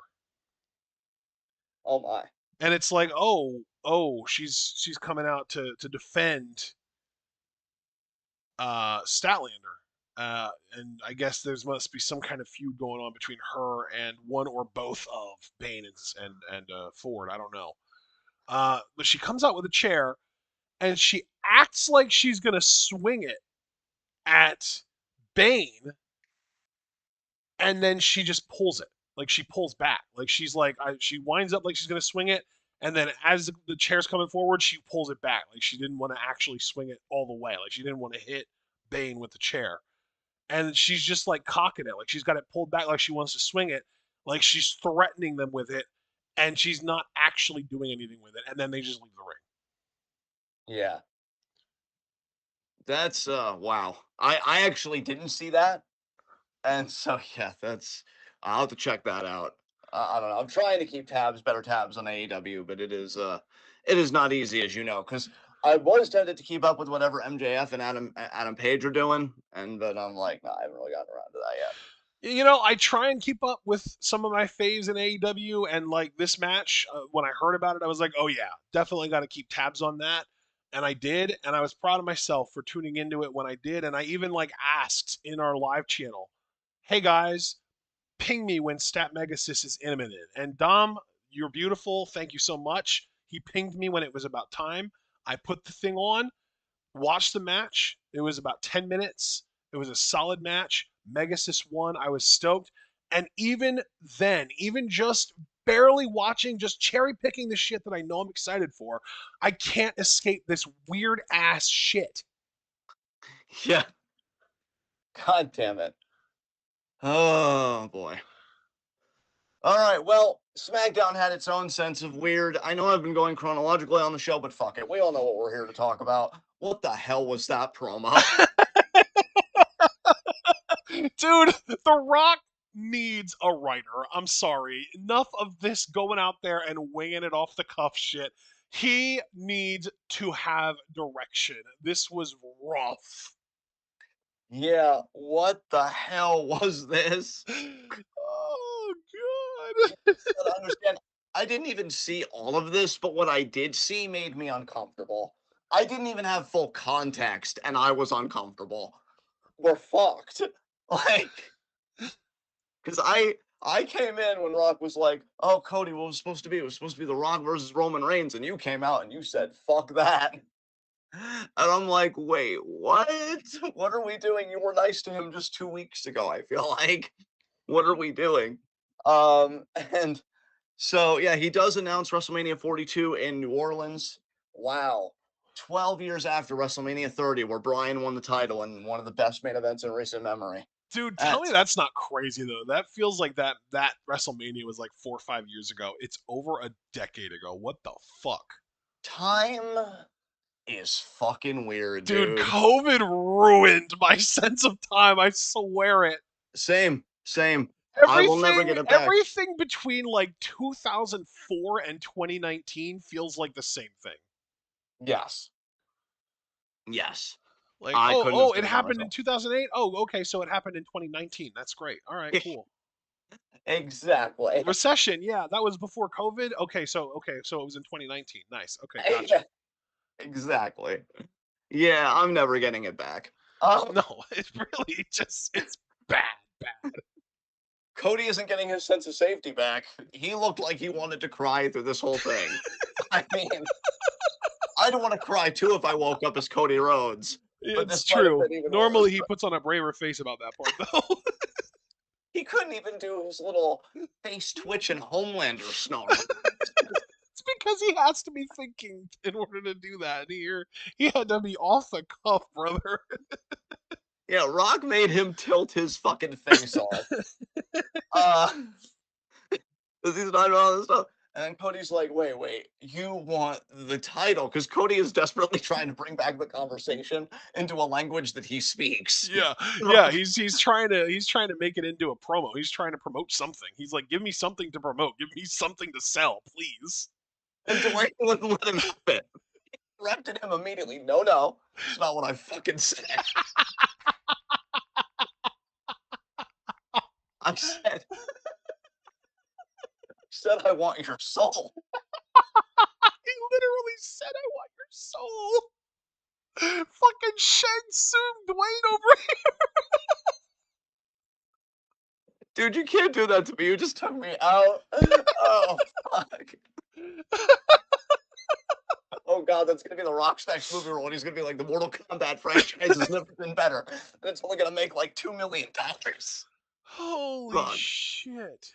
Oh my. and it's like, oh, she's coming out to defend Statlander. and I guess there must be some kind of feud going on between her and one or both of Bane and Ford. I don't know. But she comes out with a chair and she acts like she's gonna swing it at Bane, and then she just pulls it. Like she pulls back. Like she's like she winds up like she's gonna swing it, and then as the chair's coming forward, she pulls it back. Like she didn't want to actually swing it all the way. Like she didn't want to hit Bane with the chair. And she's just like cocking it. Like she's got it pulled back like she wants to swing it. Like she's threatening them with it, and she's not actually doing anything with it. And then they just leave the ring. Yeah. That's wow. I actually didn't see that. And so yeah, that's I'll have to check that out. I don't know. I'm trying to keep better tabs on AEW, but it is not easy as you know, because I was tempted to keep up with whatever MJF and Adam Page are doing, and but I'm like, nah, I haven't really gotten around to that yet. You know, I try and keep up with some of my faves in AEW, and like this match, when I heard about it, I was like, oh yeah, definitely got to keep tabs on that. And I did, and I was proud of myself for tuning into it when I did. And I even like asked in our live channel, hey guys, ping me when Stat Megasis is imminent. And Dom, you're beautiful. Thank you so much. He pinged me when it was about time. I put the thing on, watched the match. It was about 10 minutes. It was a solid match. Megasis won. I was stoked. And even then, even just barely watching, just cherry picking the shit that I know I'm excited for, I can't escape this weird ass shit. Yeah. God damn it. Oh boy. All right. Well, SmackDown had its own sense of weird. I know I've been going chronologically on the show, but fuck it. We all know what we're here to talk about. What the hell was that promo? Dude, The Rock needs a writer. I'm sorry. Enough of this going out there and winging it off the cuff shit. He needs to have direction. This was rough. Yeah, what the hell was this? Oh, God. I don't understand. I didn't even see all of this, but what I did see made me uncomfortable. I didn't even have full context, and I was uncomfortable. We're fucked. Like, because I came in when Rock was like, "Oh, Cody, what was it supposed to be? It was supposed to be The Rock versus Roman Reigns," and you came out and you said, "Fuck that." And I'm like, "Wait, what? What are we doing? You were nice to him just 2 weeks ago. I feel like, what are we doing?" Um, and so yeah, he does announce WrestleMania 42 in New Orleans. Wow. 12 years after WrestleMania 30, where Bryan won the title in one of the best main events in recent memory. Dude, tell me That's that's not crazy though. That feels like that WrestleMania was like 4 or 5 years ago. It's over a decade ago. What the fuck? time is fucking weird, Dude, dude. COVID ruined my sense of time. I swear it. Same, same. I will never get it back. Everything between like 2004 and 2019 feels like the same thing. Yes. Yes. Like, I couldn't have it said it better happened in myself. 2008. Oh, okay, so it happened in 2019. That's great. All right, cool. Exactly. Recession, yeah, that was before COVID. Okay, so it was in 2019. Nice. Okay, gotcha. Exactly. Yeah, I'm never getting it back. Um, No, it really just it's bad, bad. Cody isn't getting his sense of safety back. He looked like he wanted to cry through this whole thing. I mean, I'd want to cry too if I woke up as Cody Rhodes, but It's this might have true. been even worse. Normally he puts on a braver face about that part though. He couldn't even do his little face twitch and Homelander snarl. It's because he has to be thinking in order to do that. He had to be off the cuff, brother. Yeah, Rock made him tilt his fucking face off. Uh, because he's not all this stuff. And then Cody's like, wait, you want the title? Because Cody is desperately trying to bring back the conversation into a language that he speaks. Yeah, yeah. Rock, He's trying to make it into a promo. He's trying to promote something. He's like, give me something to promote. Give me something to sell, please. and Dwayne wouldn't let him have it. Interrupted him immediately. No, it's not what I fucking said. I said I want your soul. He literally said, "I want your soul." Fucking Shang Tsung Dwayne over here. Dude, you can't do that to me. You just took me out. Oh, fuck. Oh god, that's gonna be the Rock's next movie role, and he's gonna be like, the Mortal Kombat franchise has never been better, and it's only gonna make like $2 million. Holy Fuck. shit.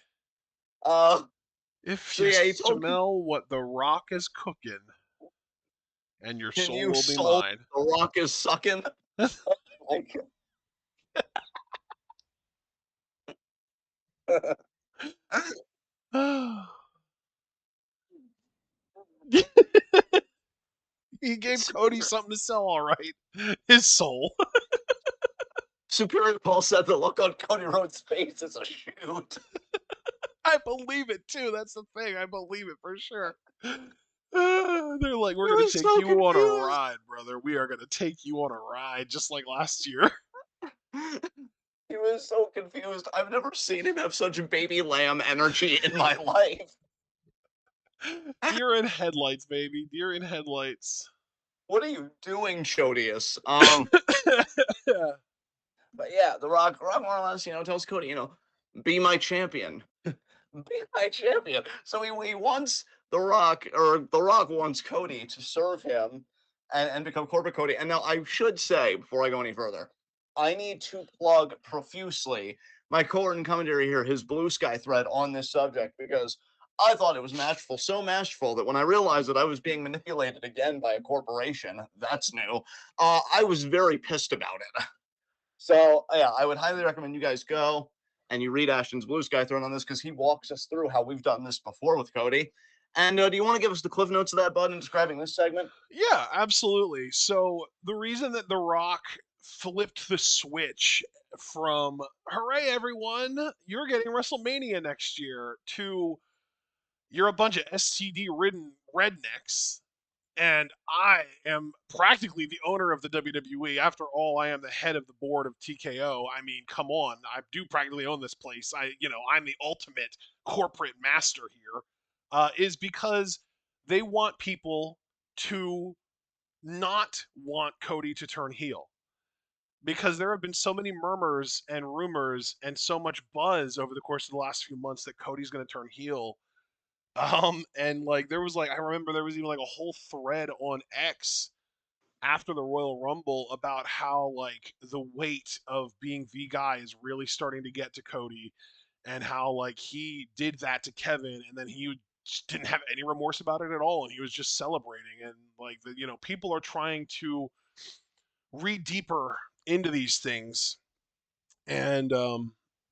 Uh, If so you yeah, he told me, smell what The Rock is cooking, and your can soul you will be solve mine. the Rock is sucking? Oh my god. He gave Cody something to sell, all right. His soul. Superior Paul said the look on Cody Rhodes' face is a shoot. I believe it too. That's the thing. I believe it for sure. They're like, we're He gonna was take so you on a confused. ride, brother. We are gonna take you on a ride, just like last year. He was so confused. I've never seen him have such baby lamb energy in my life. Deer in headlights, baby. Deer in headlights. What are you doing, Chodius? Yeah. But yeah, the Rock more or less, tells Cody, be my champion. Be my champion. So he wants The Rock wants Cody to serve him and become corporate Cody. And now I should say, before I go any further, I need to plug profusely my co-written commentary here, his Blue Sky thread on this subject, because I thought it was masterful, so masterful that when I realized that I was being manipulated again by a corporation, that's new, I was very pissed about it. So yeah, I would highly recommend you guys go and you read Ashton's Blue Sky Throne on this because he walks us through how we've done this before with Cody. And do you want to give us the cliff notes of that, Bud, in describing this segment? Yeah, absolutely. So the reason that The Rock flipped the switch from "Hooray, everyone! You're getting WrestleMania next year" to "You're a bunch of STD-ridden rednecks, and I am practically the owner of the WWE. After all, I am the head of the board of TKO. I mean, come on, I do practically own this place. I'm the ultimate corporate master here." Is because they want people to not want Cody to turn heel. Because there have been so many murmurs and rumors and so much buzz over the course of the last few months that Cody's going to turn heel. And like there was like I remember there was even like a whole thread on X after the Royal Rumble about how like the weight of being the guy is really starting to get to Cody, and how like he did that to Kevin and then he just didn't have any remorse about it at all and he was just celebrating, and like people are trying to read deeper into these things, and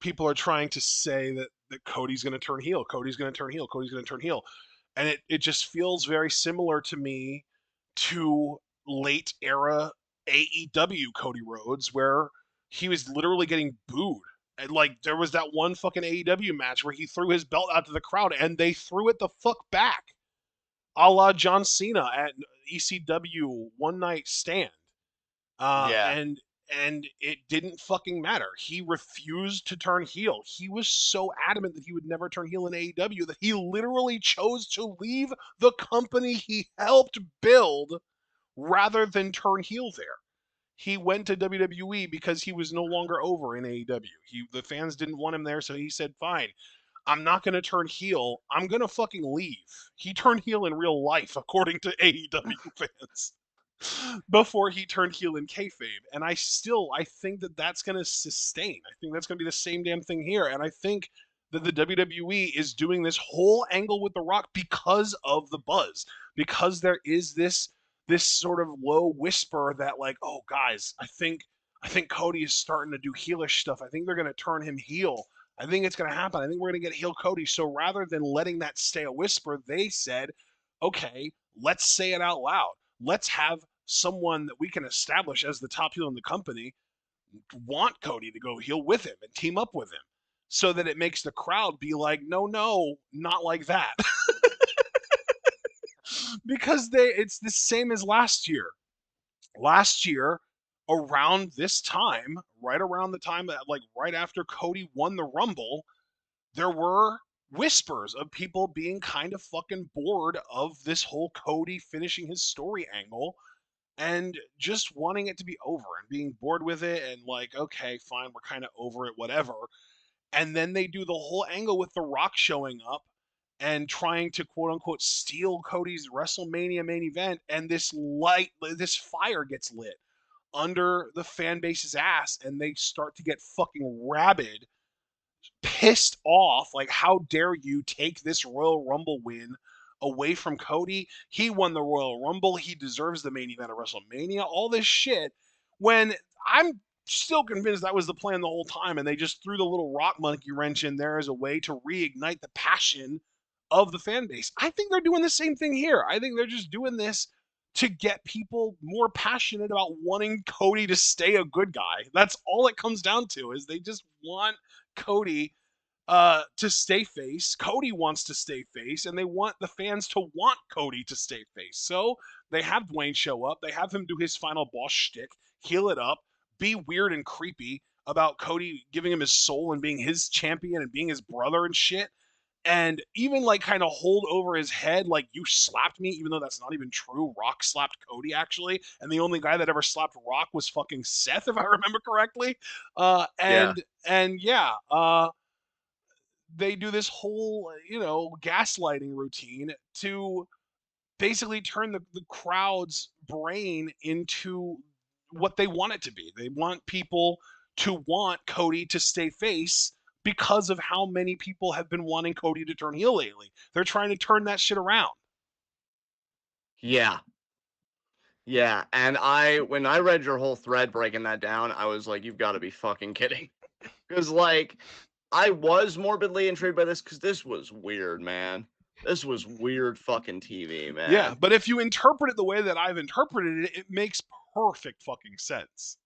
people are trying to say that Cody's going to turn heel. Cody's going to turn heel. Cody's going to turn heel, and it just feels very similar to me to late era AEW Cody Rhodes, where he was literally getting booed. And like there was that one fucking AEW match where he threw his belt out to the crowd and they threw it the fuck back, a la John Cena at ECW One Night Stand. uh, Yeah. and and it didn't fucking matter. He refused to turn heel. He was so adamant that he would never turn heel in AEW that he literally chose to leave the company he helped build rather than turn heel there. He went to WWE because he was no longer over in AEW. The fans didn't want him there, so he said, "Fine, I'm not going to turn heel. I'm going to fucking leave." He turned heel in real life, according to AEW fans, before he turned heel in kayfabe. And I think that that's going to sustain. I think that's going to be the same damn thing here. And I think that the WWE is doing this whole angle with The Rock because of the buzz, because there is this sort of low whisper that like, oh guys, I think Cody is starting to do heelish stuff. I think they're going to turn him heel. I think it's going to happen. I think we're going to get heel Cody. So rather than letting that stay a whisper, they said, okay, let's say it out loud. Let's have someone that we can establish as the top heel in the company want Cody to go heel with him and team up with him, so that it makes the crowd be like, no, no, not like that. Because it's the same as last year. Last year, around this time, right around the time that, like, right after Cody won the Rumble, there were whispers of people being kind of fucking bored of this whole Cody finishing his story angle and just wanting it to be over and being bored with it and like, okay, fine, we're kind of over it, whatever. And then they do the whole angle with The Rock showing up and trying to quote unquote steal Cody's WrestleMania main event. And this fire gets lit under the fan base's ass, and they start to get fucking rabid, pissed off. Like, how dare you take this Royal Rumble win away from Cody? He won the Royal Rumble. He deserves the main event of WrestleMania. All this shit. When I'm still convinced that was the plan the whole time, and they just threw the little rock monkey wrench in there as a way to reignite the passion of the fan base. I think they're doing the same thing here. I think they're just doing this to get people more passionate about wanting Cody to stay a good guy. That's all it comes down to, is they just want Cody to stay face. Cody wants to stay face, and they want the fans to want Cody to stay face. So they have Dwayne show up. They have him do his final boss shtick, heal it up, be weird and creepy about Cody giving him his soul and being his champion and being his brother and shit. And even like kind of hold over his head like, you slapped me, even though that's not even true. Rock slapped Cody actually, and the only guy that ever slapped Rock was fucking Seth, if I remember correctly. Uh, Yeah. and and yeah, they do this whole, gaslighting routine to basically turn the crowd's brain into what they want it to be. They want people to want Cody to stay face because of how many people have been wanting Cody to turn heel lately. They're trying to turn that shit around. Yeah. Yeah, and when I read your whole thread breaking that down, I was like, "You've gotta be fucking kidding." Because like, I was morbidly intrigued by this because this was weird, man. This was weird fucking TV, Yeah, man. but if you interpret it the way that I've interpreted it, it makes perfect fucking sense.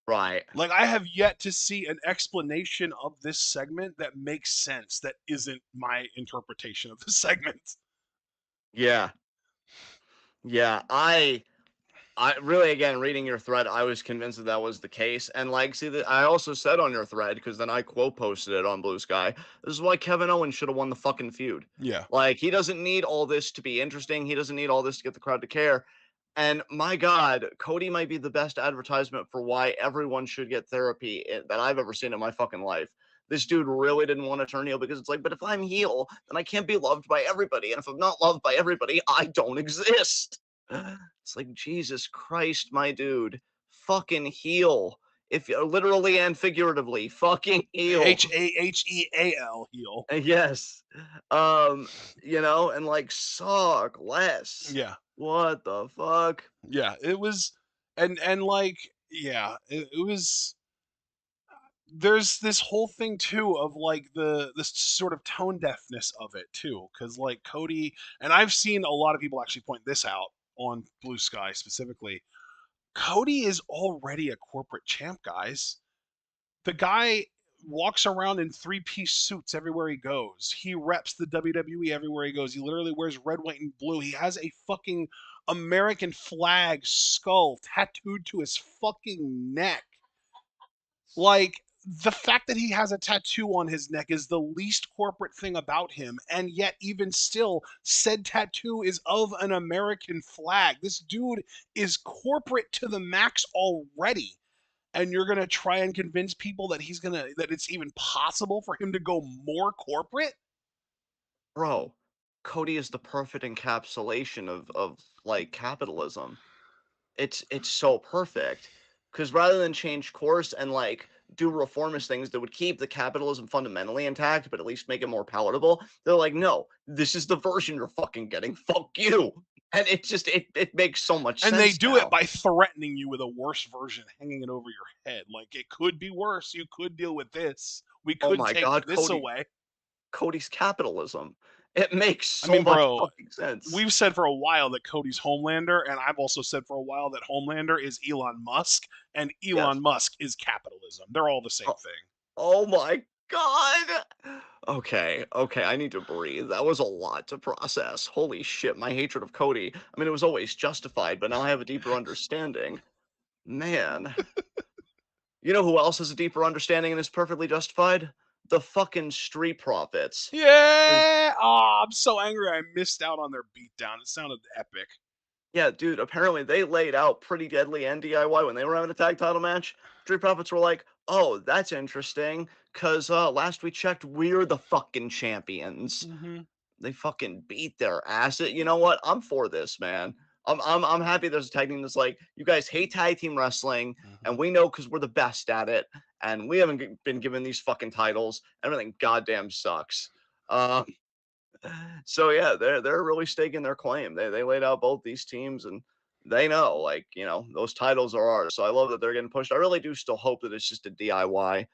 Right. Like, I have yet to see an explanation of this segment that makes sense that isn't my interpretation of the segment. Yeah. Yeah, I really, again, reading your thread, I was convinced that that was the case. And like, see, that I also said on your thread, because then I quote posted it on Blue Sky. This is why Kevin Owens should have won the fucking feud. Yeah. Like, he doesn't need all this to be interesting. He doesn't need all this to get the crowd to care. And my God, Cody might be the best advertisement for why everyone should get therapy that I've ever seen in my fucking life. This dude really didn't want to turn heel because it's like, but if I'm heel, then I can't be loved by everybody. And if I'm not loved by everybody, I don't exist. It's like, Jesus Christ, my dude. Fucking heal. If you literally and figuratively, fucking heal. Heal heel. Yes. And like suck less. Yeah. What the fuck? Yeah. It was, and like, yeah, it was. There's this whole thing too of like this sort of tone deafness of it too, because like Cody, and I've seen a lot of people actually point this out on Blue Sky specifically. Cody is already a corporate champ, guys. The guy walks around in three-piece suits everywhere he goes. He reps the WWE everywhere he goes. He literally wears red, white, and blue. He has a fucking American flag skull tattooed to his fucking neck. Like, the fact that he has a tattoo on his neck is the least corporate thing about him, and yet even still said tattoo is of an American flag. This dude is corporate to the max already, and you're going to try and convince people that that it's even possible for him to go more corporate? Bro, Cody is the perfect encapsulation of like capitalism. It's so perfect. Because rather than change course and like do reformist things that would keep the capitalism fundamentally intact, but at least make it more palatable, they're like, no, this is the version you're fucking getting. Fuck you. And it makes so much And they sense do it now. by threatening you with a worse version hanging it over your head. Like, it could be worse. You could deal with this. We Oh could my take god, this away. Cody's capitalism. It makes I so mean, much bro, fucking sense. we've said for a while that Cody's Homelander, and I've also said for a while that Homelander is Elon Musk, and Yes. Elon Musk is capitalism. They're all the same Oh, thing. oh my god. Okay, okay, I need to breathe. That was a lot to process. Holy shit, my hatred of Cody. I mean, it was always justified, but now I have a deeper understanding. Man. You know who else has a deeper understanding and is perfectly justified? The fucking Street Profits. 'Cause Yeah. Oh, I'm so angry I missed out on their beatdown. It sounded epic. yeah, dude, apparently they laid out Pretty Deadly and DIY when they were having a tag title match. Street Profits were like, "Oh, that's interesting. because last we checked, we're the fucking champions. Hmm. They fucking beat their ass. You know what? I'm for this, man. I'm happy there's a tag team that's like, you guys hate tag team wrestling, Hmm. and we know because we're the best at it, and we haven't been given these fucking titles. Everything goddamn sucks. Um, so yeah, they're really staking their claim. They laid out both these teams, and they know, like, those titles are ours. So I love that they're getting pushed. I really do still hope that it's just a DIY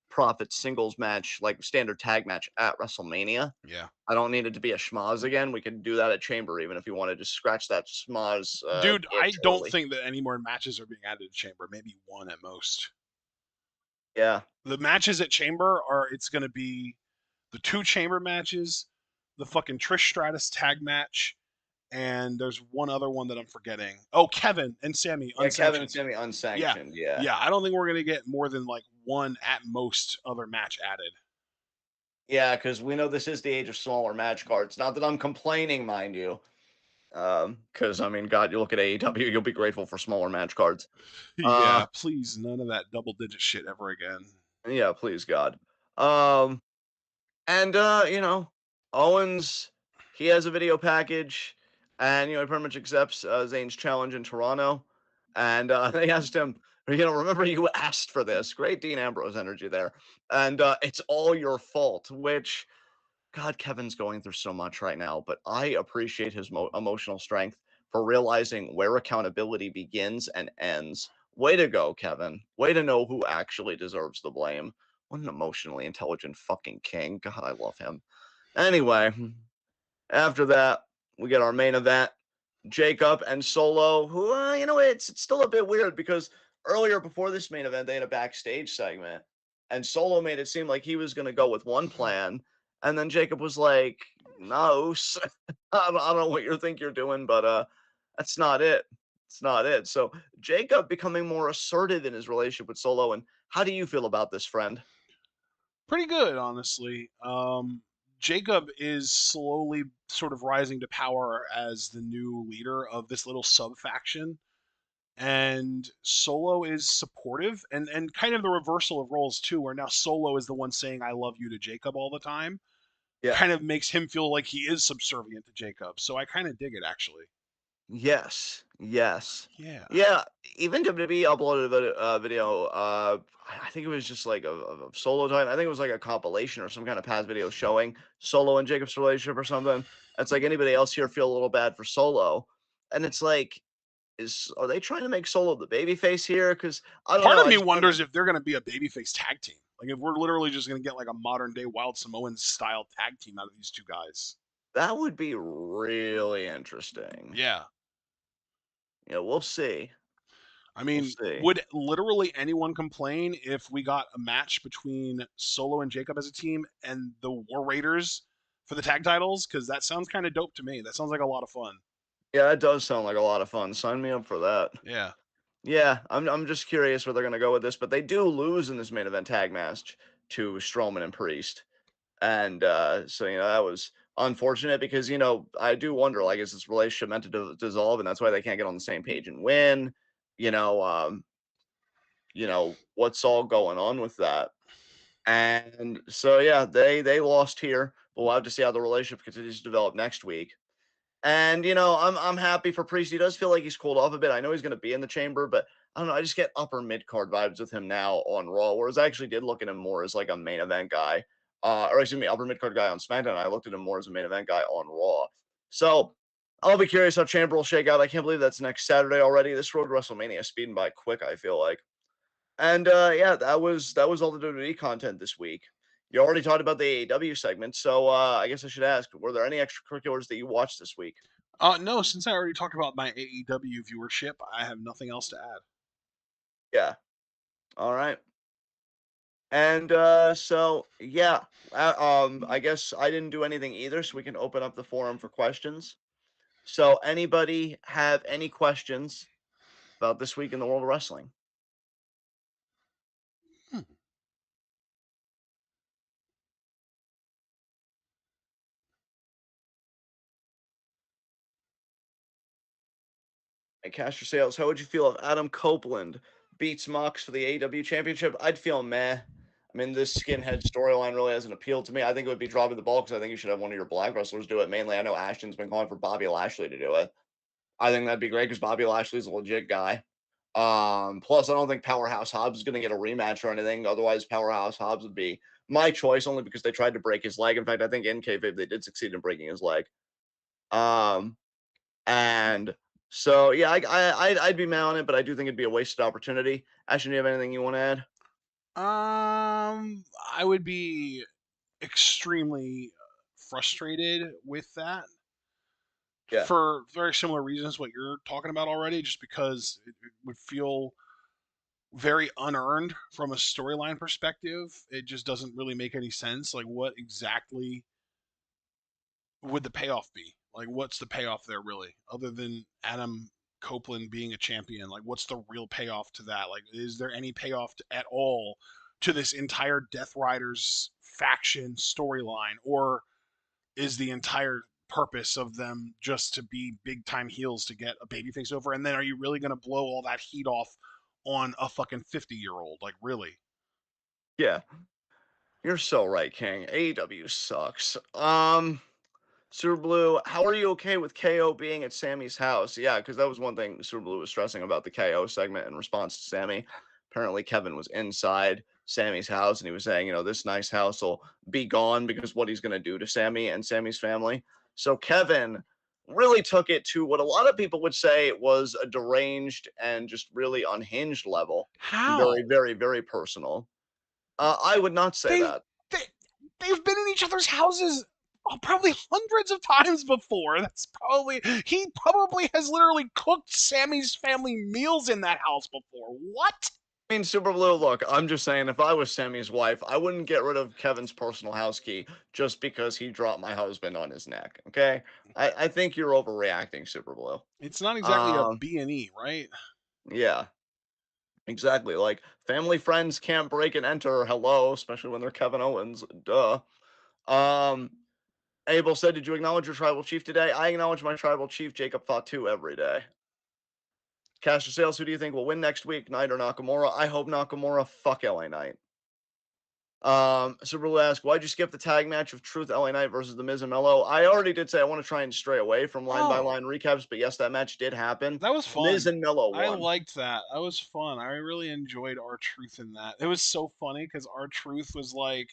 profit singles match, like standard tag match at WrestleMania. Yeah. I don't need it to be a schmoz again. We could do that at Chamber, even if you want to just scratch that schmoz Dude, I itch don't early. think that any more matches are being added to Chamber. Maybe one at most. Yeah, The matches at Chamber are it's going to be the two Chamber matches, the fucking Trish Stratus tag match, and there's one other one that I'm forgetting. Oh, Kevin and Sammy yeah. Kevin and unsanctioned. Sammy Yeah, unsanctioned. Yeah, yeah. I don't think we're going to get more than like one at most other match added. yeah. Because we know this is the age of smaller match cards. Not that I'm complaining, mind you. Because I mean, God, you look at AEW, you'll be grateful for smaller match cards. Uh, Yeah, please, none of that double digit shit ever again. yeah, please God. Um, and Owens, he has a video package, and he pretty much accepts Zayn's challenge in Toronto. And they asked him, remember you asked for this. Great Dean Ambrose energy there. And it's all your fault, which God, Kevin's going through so much right now, but I appreciate his emotional strength for realizing where accountability begins and ends. Way to go, Kevin. Way to know who actually deserves the blame. What an emotionally intelligent fucking king. God, I love him. Anyway, after that, we get our main event. Jacob and Solo, who, it's still a bit weird because earlier before this main event, they had a backstage segment, and Solo made it seem like he was going to go with one plan, and then Jacob was like, "No, I don't know what you think you're doing, but that's not it. It's not it." So Jacob becoming more assertive in his relationship with Solo, and how do you feel about this, friend? Pretty good, honestly. Jacob is slowly sort of rising to power as the new leader of this little sub faction. And Solo is supportive and kind of the reversal of roles too, where now Solo is the one saying I love you to Jacob all the time. Yeah. Kind of makes him feel like he is subservient to Jacob. So I kind of dig it actually. Yes, yes. Yeah. Yeah, even WWE uploaded a video, I think it was just like of Solo time. I think it was like a compilation or some kind of past video showing Solo and Jacob's relationship or something. It's like anybody else here feel a little bad for Solo, and it's like, are they trying to make Solo the babyface here? Because I don't Part know. of I me just remember wonders if they're gonna be a babyface tag team. Like if we're literally just gonna get like a modern day Wild Samoan style tag team out of these two guys. that would be really interesting. Yeah. Yeah, we'll see. I We'll mean, see. would literally anyone complain if we got a match between Solo and Jacob as a team and the War Raiders for the tag titles? Because that sounds kind of dope to me. That sounds like a lot of fun. Yeah, that does sound like a lot of fun. Sign me up for that. Yeah. Yeah, I'm just curious where they're gonna go with this, but they do lose in this main event tag match to Strowman and Priest, and so that was unfortunate because I do wonder, like, is this relationship meant to dissolve, and that's why they can't get on the same page and win? You know, um, what's all going on with that? And so yeah, they lost here, but we'll have to see how the relationship continues to develop next week. And I'm happy for Priest. He does feel like he's cooled off a bit. I know he's going to be in the chamber, but I don't know. I just get upper mid card vibes with him now on Raw, whereas I actually did look at him more as like a main event guy, or excuse me, upper mid card guy on SmackDown. I looked at him more as a main event guy on Raw. So I'll be curious how Chamber will shake out. I can't believe that's next Saturday already. This road to WrestleMania is speeding by quick. I feel like. And yeah, that was all the WWE content this week. You already talked about the AEW segment, so I guess I should ask: were there any extracurriculars that you watched this week? No, since I already talked about my AEW viewership, I have nothing else to add. Yeah. All right. And so yeah, I guess I didn't do anything either, so we can open up the forum for questions. So anybody have any questions about this week in the world of wrestling? Hmm. And Caster Sales, how would you feel if Adam Copeland beats Mox for the AEW championship? I'd feel meh. I I mean, this skinhead storyline really hasn't appealed to me. I think it would be dropping the ball because I think you should have one of your black wrestlers do it. Mainly, I know Ashton's been calling for Bobby Lashley to do it. I think that'd be great because Bobby Lashley's a legit guy. Plus, I don't think Powerhouse Hobbs is going to get a rematch or anything. Otherwise, Powerhouse Hobbs would be my choice only because they tried to break his leg. In fact, I think in kayfabe they did succeed in breaking his leg. Um, and so yeah, I'd be mad on it, but I do think it'd be a wasted opportunity. Ashton, do you have anything you want to add? I would be extremely frustrated with that Yeah, for very similar reasons what you're talking about already, just because it would feel very unearned from a storyline perspective. It just doesn't really make any sense. Like, what exactly would the payoff be? Like, what's the payoff there really, other than Adam Copeland being a champion? Like, what's the real payoff to that? Like, is there any payoff at all to this entire Death Riders faction storyline, or is the entire purpose of them just to be big time heels to get a babyface over? And then are you really going to blow all that heat off on a fucking 50-year-old? Like, really? yeah, you're so right, King. AEW sucks. Super Blue, how are you okay with KO being at Sammy's house? Yeah, because that was one thing Super Blue was stressing about the KO segment in response to Sammy. Apparently, Kevin was inside Sammy's house and he was saying, this nice house will be gone because what he's going to do to Sammy and Sammy's family. So, Kevin really took it to what a lot of people would say was a deranged and just really unhinged level. Very, How? very, very personal. I would not say They've that. they, they've been in each other's houses probably hundreds of times before. He probably has literally cooked Sammy's family meals in that house before. What? I mean, Super Blue, look, I'm just saying, if I was Sammy's wife, I wouldn't get rid of Kevin's personal house key just because he dropped my husband on his neck. Okay, I think you're overreacting, Super Blue. It's not exactly a Um, B&E, right? yeah, exactly. Like family friends can't break and enter. Hello, especially when they're Kevin Owens. Duh. Um, Abel said, "Did you acknowledge your tribal chief today?" I acknowledge my tribal chief, Jacob Fatu, every day. Caster Sales, who do you think will win next week, Knight or Nakamura? I hope Nakamura. Fuck LA Knight. Super Blue asked, why'd you skip the tag match of Truth LA Knight versus The Miz and Mello? I already did say I want to try and stray away from line by Oh, line recaps, but yes, that match did happen. that was Miz fun. and Mello I won. liked that. That was fun. I really enjoyed our Truth in that. It was so funny because our Truth was like,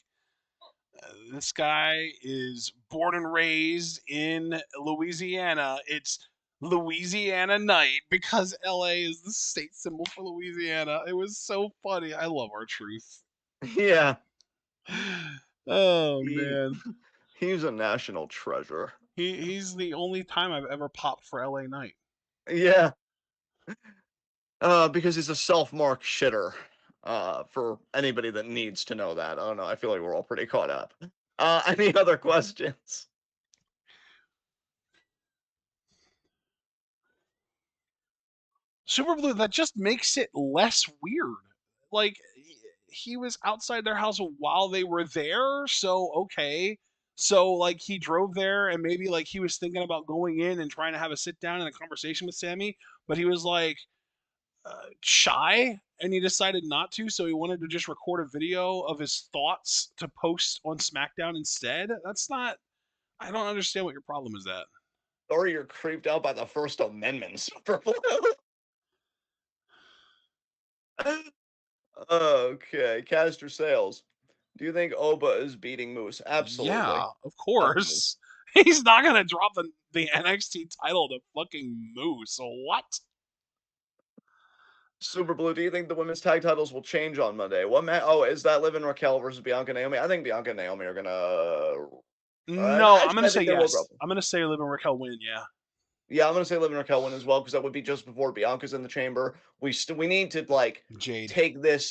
this guy is born and raised in Louisiana. It's Louisiana night because LA is the state symbol for Louisiana. It was so funny. I love our Truth. Yeah, Oh he man. he's a national treasure. He's the only time I've ever popped for LA Knight. Yeah, because he's a self-marked shitter. For anybody that needs to know that, I don't know. I feel like we're all pretty caught up. Any other questions? Super Blue, that just makes it less weird. Like, he was outside their house while they were there, so okay. So like he drove there and maybe like he was thinking about going in and trying to have a sit down and a conversation with Sammy, but he was like shy and he decided not to, so he wanted to just record a video of his thoughts to post on SmackDown instead. That's not, I don't understand what your problem is that. Or you're creeped out by the First Amendment, Super Blue. Okay, Caster Sales. Do you think Oba is beating Moose? Absolutely. Yeah, of Fuck Moose. course. He's not gonna drop the NXT title to fucking Moose. What? Super Blue, do you think the women's tag titles will change on Monday? Oh, is that Liv and Raquel versus Bianca and Naomi? I think Bianca and Naomi are gonna. No, I'm Actually, gonna I say think they will drop yes. them. I'm gonna say Liv and Raquel win. Yeah, Yeah, I'm gonna say Liv and Raquel win as well because that would be just before Bianca's in the chamber. We need to like Jade. take this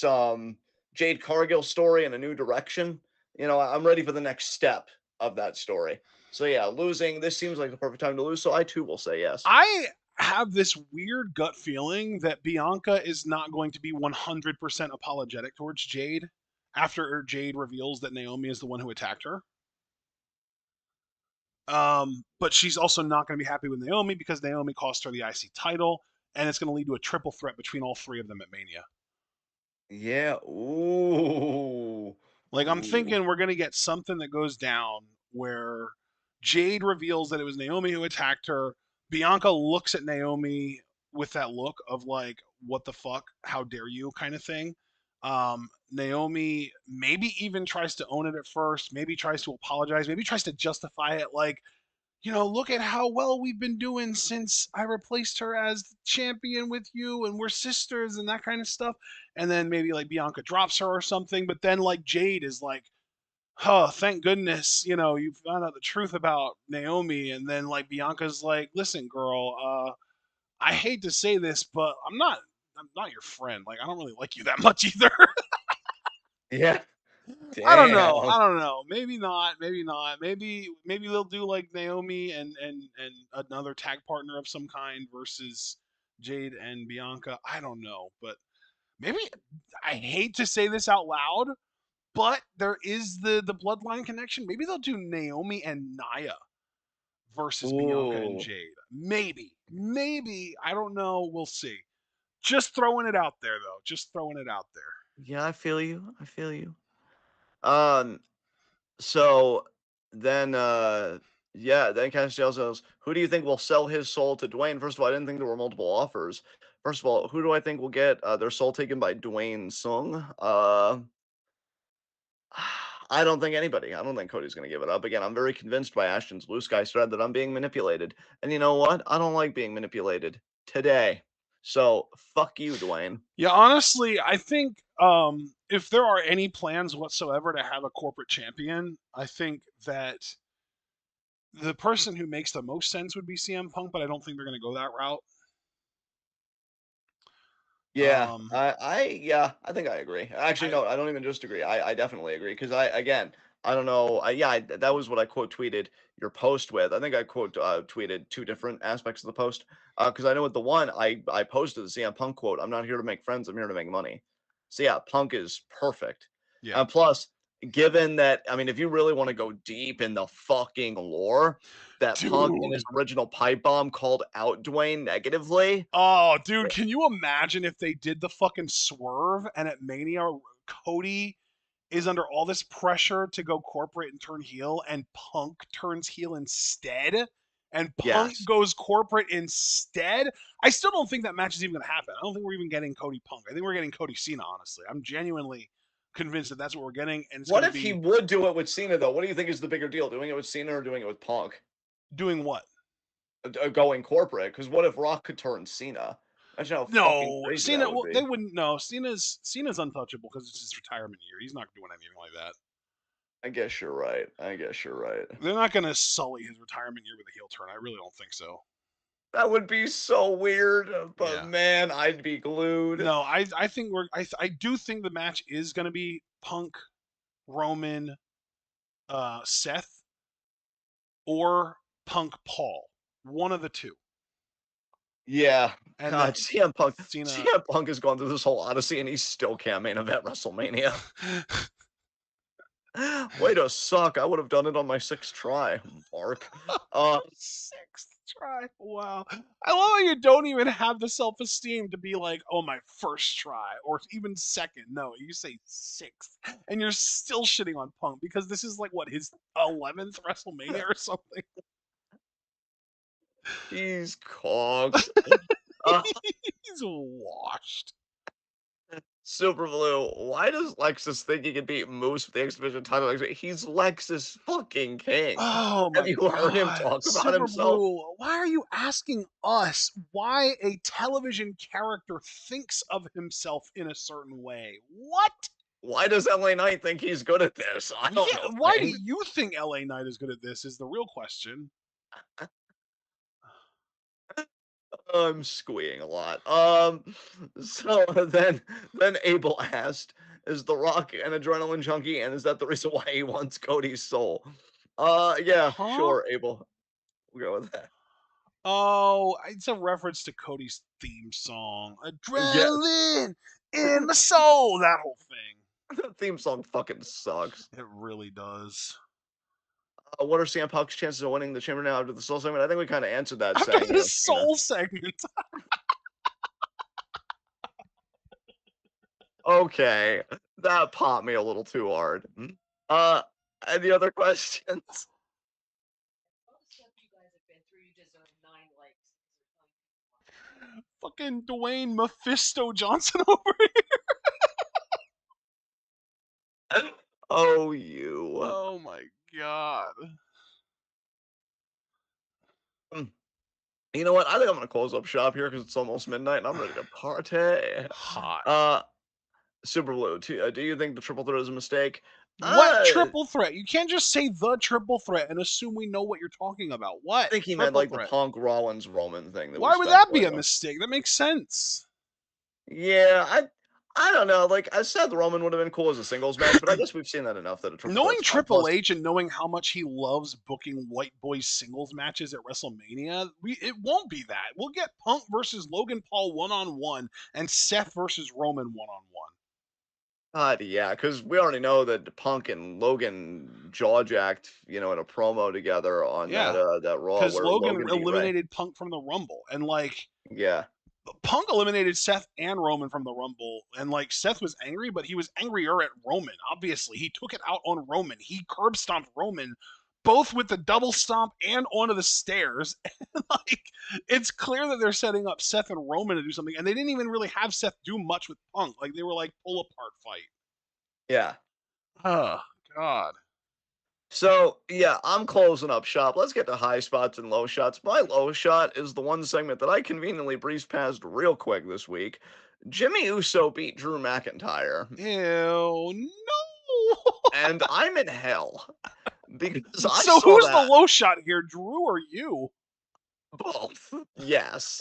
Jade Cargill story in a new direction. I'm ready for the next step of that story. So yeah, losing this seems like the perfect time to lose. So I too will say yes. I have this weird gut feeling that Bianca is not going to be 100% apologetic towards Jade after Jade reveals that Naomi is the one who attacked her. But she's also not going to be happy with Naomi because Naomi cost her the IC title, and it's going to lead to a triple threat between all three of them at Mania. Yeah. Ooh. Like I'm Ooh. thinking we're gonna get something that goes down where Jade reveals that it was Naomi who attacked her. Bianca looks at Naomi with that look of like, "What the fuck? How dare you?" kind of thing. Naomi maybe even tries to own it at first. Maybe tries to apologize. Maybe tries to justify it, like, look at how well we've been doing since I replaced her as champion with you, and we're sisters and that kind of stuff. And then maybe like Bianca drops her or something, but then like Jade is like, oh, thank goodness, you found out the truth about Naomi. And then like Bianca's like, listen, girl, I hate to say this, but I'm not your friend. Like, I don't really like you that much either. Yeah. I don't know. Damn. I don't know. Maybe not. Maybe not. Maybe they'll do like Naomi and another tag partner of some kind versus Jade and Bianca. I don't know, but maybe I hate to say this out loud, but there is the bloodline connection. Maybe they'll do Naomi and Naya versus Bianca and Ooh. Jade. Maybe I don't know. We'll see. Just throwing it out there, though. Just throwing it out there. Yeah, I feel you. I feel you. Um, so then, yeah, then Castiel says, "Who do you think will sell his soul to Dwayne?" First of all, I didn't think there were multiple offers. First of all, who do I think will get their soul taken by Dwayne Sung? I don't think anybody. I don't think Cody's going to give it up. Again, I'm very convinced by Ashton's blue sky thread that I'm being manipulated. And you know what? I don't like being manipulated today. So fuck you, Dwayne. Yeah, honestly, I think if there are any plans whatsoever to have a corporate champion, I think that the person who makes the most sense would be CM Punk, but I don't think they're going to go that route. Yeah, Um, yeah, I think I agree. Actually, I no, I don't even just agree. I definitely agree because again, I don't know. Yeah, that was what I quote tweeted your post with. I think I quote tweeted two different aspects of the post because I know with the one I posted the CM Punk quote. I'm not here to make friends. I'm here to make money. So yeah, Punk is perfect. Yeah, And plus, given that I mean, if you really want to go deep in the fucking lore, that Punk in his dude. original pipe bomb called out Dwayne negatively. Oh, dude, can you imagine if they did the fucking swerve and at Mania, Cody is under all this pressure to go corporate and turn heel, and Punk turns heel instead, and Punk Yes. goes corporate instead. I still don't think that match is even going to happen. I don't think we're even getting Cody Punk. I think we're getting Cody Cena, honestly. I'm genuinely convinced that that's what we're getting, and it's going What to if he be would do it with Cena though? What do you think is the bigger deal, doing it with Cena or doing it with Punk? doing what? Going corporate? Because what if Rock could turn Cena? Imagine how fucking No, crazy that Cena. would Well, they be. wouldn't. No, Cena's untouchable because it's his retirement year. He's not doing anything like that. I guess you're right. I guess you're right. They're not going to sully his retirement year with a heel turn. I really don't think so. That would be so weird, but Yeah. man, I'd be glued. No, I think I do think the match is going to be Punk, Roman, Seth, or Punk Paul. One of the two. Yeah, And God, then CM Punk. Cena. CM Punk has gone through this whole odyssey, and he still can't main event WrestleMania. Way to suck! I would have done it on my sixth try, Mark. Uh, Sixth try. Wow. I love how you don't even have the self esteem to be like, oh, my first try, or even second. No, you say sixth. And you're still shitting on Punk because this is like, what, his 11th WrestleMania or something? he's cocked. Uh, He's washed. Super Blue, why does Lexus think he can beat Moose with the X Division title? He's Lexus fucking King. Oh Have my you heard him god. talk about Super himself? Blue, why are you asking us why a television character thinks of himself in a certain way? What? Why does LA Knight think he's good at this? I don't Yeah, know why do things. you think LA Knight is good at this is the real question. I'm squeeing a lot. So then Abel asked, "Is The Rock an adrenaline junkie, and is that the reason why he wants Cody's soul?" Yeah, Huh? sure, Abel. We'll go with that. Oh, it's a reference to Cody's theme song. Yes, Adrenaline in my soul. That whole thing. the theme song fucking sucks. It really does. What are CM Punk's chances of winning the chamber now after the Soul segment? I think we kind of answered that, After saying this Cena. soul segment. Okay, That popped me a little too hard. Uh, any other questions? Fucking Dwayne Mephisto Johnson over here. Oh, you. Oh my god. Mm. You know what? I think I'm gonna close up shop here because it's almost midnight and I'm ready to party. Hot. Uh, Super Blue, do you think the triple threat is a mistake? What I triple threat? You can't just say the triple threat and assume we know what you're talking about. What think he meant triple like the threat? Punk Rollins Roman thing that we Why would that be speculate a on. mistake? That makes sense. Yeah, I don't know. Like I said, the Roman would have been cool as a singles match, but I guess we've seen that enough that a triple Knowing threat's fine. Triple Plus, H and knowing how much he loves booking white boys singles matches at WrestleMania, it won't be that. We'll get Punk versus Logan Paul 1-on-1 and Seth versus Roman 1-on-1. God, yeah, because we already know that Punk and Logan jaw jacked, in a promo together on that Yeah, that Raw because where Logan Logan beat Ray. eliminated Punk from the Rumble, and like Yeah, Punk eliminated Seth and Roman from the Rumble, and like Seth was angry, but he was angrier at Roman. Obviously, he took it out on Roman. He curb stomped Roman, both with the double stomp and onto the stairs. And like, it's clear that they're setting up Seth and Roman to do something, and they didn't even really have Seth do much with Punk. Like they were like pull apart fight. yeah. Oh God. So yeah, I'm closing up shop. Let's get to high spots and low shots. My low shot is the one segment that I conveniently breezed past real quick this week. Jimmy Uso beat Drew McIntyre, Ew, no. and I'm in hell because I So saw who's the that low shot here, Drew or you? both. Yes.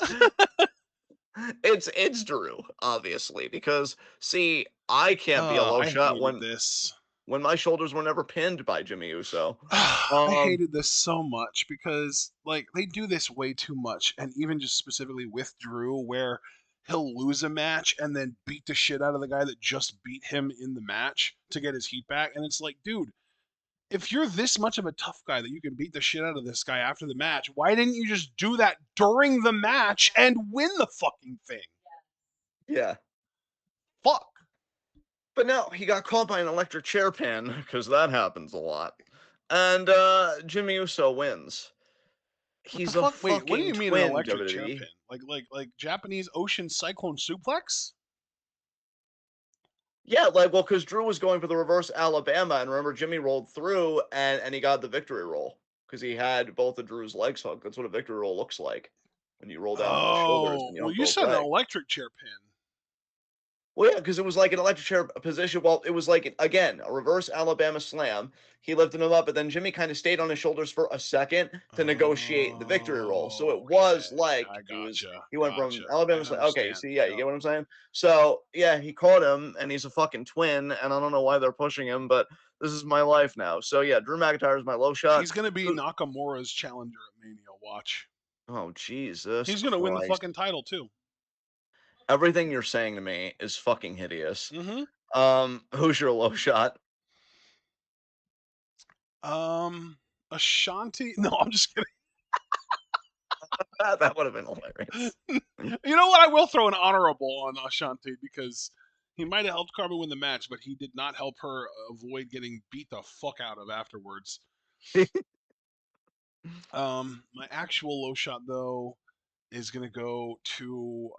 It's Drew, obviously, because see, I can't be a low I shot hated when this. my shoulders were never pinned by Jimmy Uso. I Um, hated this so much because like they do this way too much, and even just specifically with Drew, where he'll lose a match and then beat the shit out of the guy that just beat him in the match to get his heat back. And it's like, dude, if you're this much of a tough guy that you can beat the shit out of this guy after the match, why didn't you just do that during the match and win the fucking thing? yeah. Fuck. But no, he got caught by an electric chair pin because that happens a lot. And Jimmy Uso wins. What the He's a fuck? Wait, what do fucking you mean an twin, electric WWE. chairpin? Like Japanese ocean cyclone suplex? Yeah, like well, because Drew was going for the reverse Alabama, and remember Jimmy rolled through and he got the victory roll because he had both of Drew's legs hooked. That's what a victory roll looks like when you roll down from the shoulders Oh, and you well, hook you both said an legs. electric chair pin. Well, yeah, because it was like an electric chair position. Well, it was like again a reverse Alabama slam. He lifted him up, but then Jimmy kind of stayed on his shoulders for a second to negotiate the victory roll. So it Oh, was okay. like I gotcha. he went from Gotcha. I Alabama slam. Okay, you understand. see, yeah, you Yep. get what I'm saying. So yeah, he caught him, and he's a fucking twin, and I don't know why they're pushing him, but this is my life now. So yeah, Drew McIntyre is my low shot. He's gonna be Nakamura's challenger at Mania. Watch. Oh Jesus He's gonna win the Christ! fucking title too. Everything you're saying to me is fucking hideous. Mm-hmm. Who's your low shot? Um, Ashanti. No, I'm just That would have been hilarious. kidding. You know what? I will throw an honorable on Ashanti because he might have helped Carmen win the match, but he did not help her avoid getting beat the fuck out of afterwards. My actual low shot though is gonna go to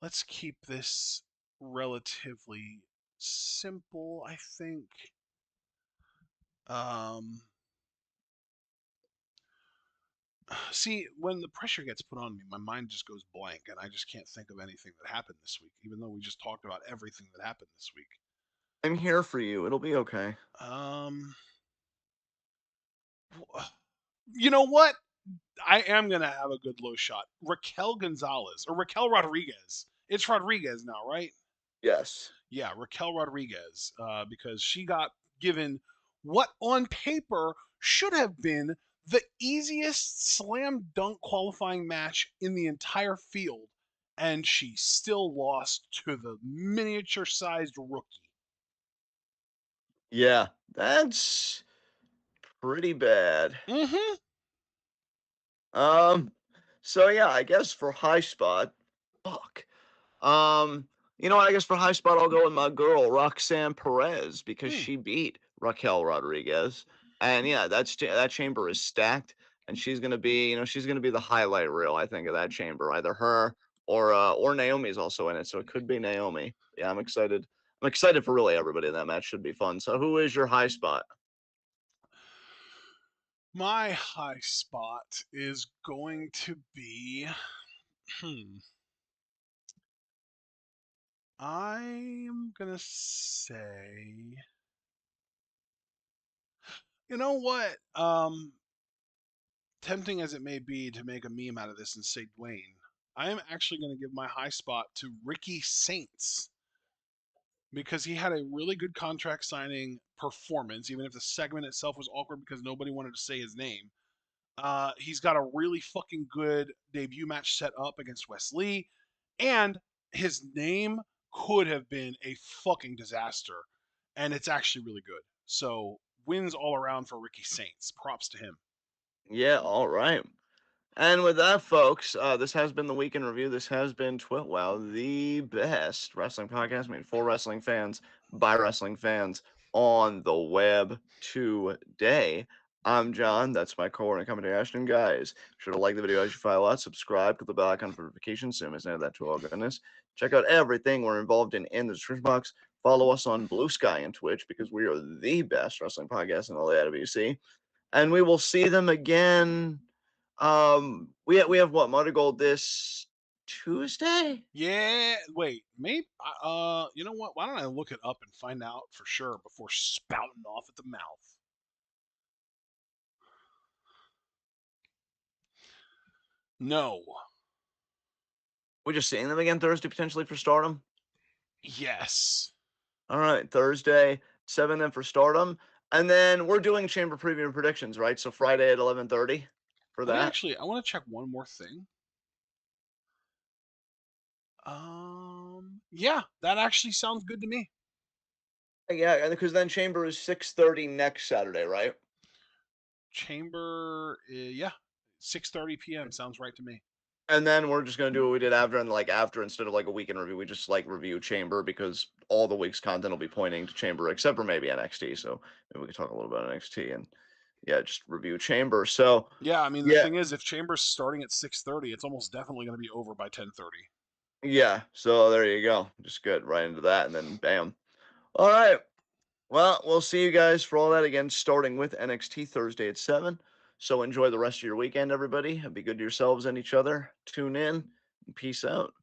let's keep this relatively simple, I think. Um See, when the pressure gets put on me, my mind just goes blank and I just can't think of anything that happened this week, even though we just talked about everything that happened this week. I'm here for you. It'll be okay. Um you know what? I am gonna have a good low shot. Raquel Gonzalez or Raquel Rodriguez. It's Rodriguez now, right? Yes. Yeah, Raquel Rodriguez, because she got given what on paper should have been the easiest slam dunk qualifying match in the entire field, and she still lost to the miniature sized rookie. Yeah. That's pretty bad. Mm-hmm. Um, so yeah, I guess for high spot, fuck. Um, You know what? I guess for high spot, I'll go with my girl Roxanne Perez because Hmm. she beat Raquel Rodriguez, and yeah, that chamber is stacked, and she's gonna be, she's gonna be the highlight reel, I think, of that chamber. Either her or Naomi's also in it, so it could be Naomi. Yeah, I'm excited. I'm excited for really everybody in that match. Should be fun. So, who is your high spot? My high spot is going to be. Hmm. I'm gonna say. You know what? Tempting as it may be to make a meme out of this and say Dwayne, I am actually going to give my high spot to Ricky Saints because he had a really good contract signing performance, even if the segment itself was awkward because nobody wanted to say his name. He's got a really fucking good debut match set up against Wes Lee, and his name could have been a fucking disaster, and it's actually really good. So wins all around for Ricky Saints. Props to him. Yeah, all right. And with that, folks, this has been the week in review. This has been TwitWoW, the best wrestling podcast made for wrestling fans by wrestling fans on the web today. I'm John. That's my co-ordinator coming to Ashton. Guys, be sure to like the video as you follow out, subscribe, click the bell icon for notifications. Soon as that to all goodness. Check out everything we're involved in the description box. Follow us on Blue Sky and Twitch because we are the best wrestling podcast in the AWC. And we will see them again. We have what, Mother Gold this Tuesday? Yeah, wait, maybe. You know what? Why don't I look it up and find out for sure before spouting off at the mouth? No. We're just seeing them again Thursday potentially for Stardom. Yes. All right, Thursday 7 then for Stardom, and then we're doing Chamber preview and predictions, right? So Friday at 11:30 for that. I want to check one more thing. Yeah, that actually sounds good to me. Yeah, because then Chamber is 6:30 next Saturday, right? Chamber, yeah, 6:30 p.m. sounds right to me. And then we're just gonna do what we did after, and like after, instead of like a weekend review, we just like review Chamber because all the week's content will be pointing to Chamber, except for maybe NXT. So maybe we can talk a little about NXT and yeah, just review Chamber. So Yeah, I mean the yeah, thing is, if Chamber's starting at 6:30, it's almost definitely going to be over by 10:30. yeah. So there you go. Just get right into that, and then bam. All right. Well, we'll see you guys for all that again, starting with NXT Thursday at 7. So enjoy the rest of your weekend, everybody. Be good to yourselves and each other. Tune in. And peace out.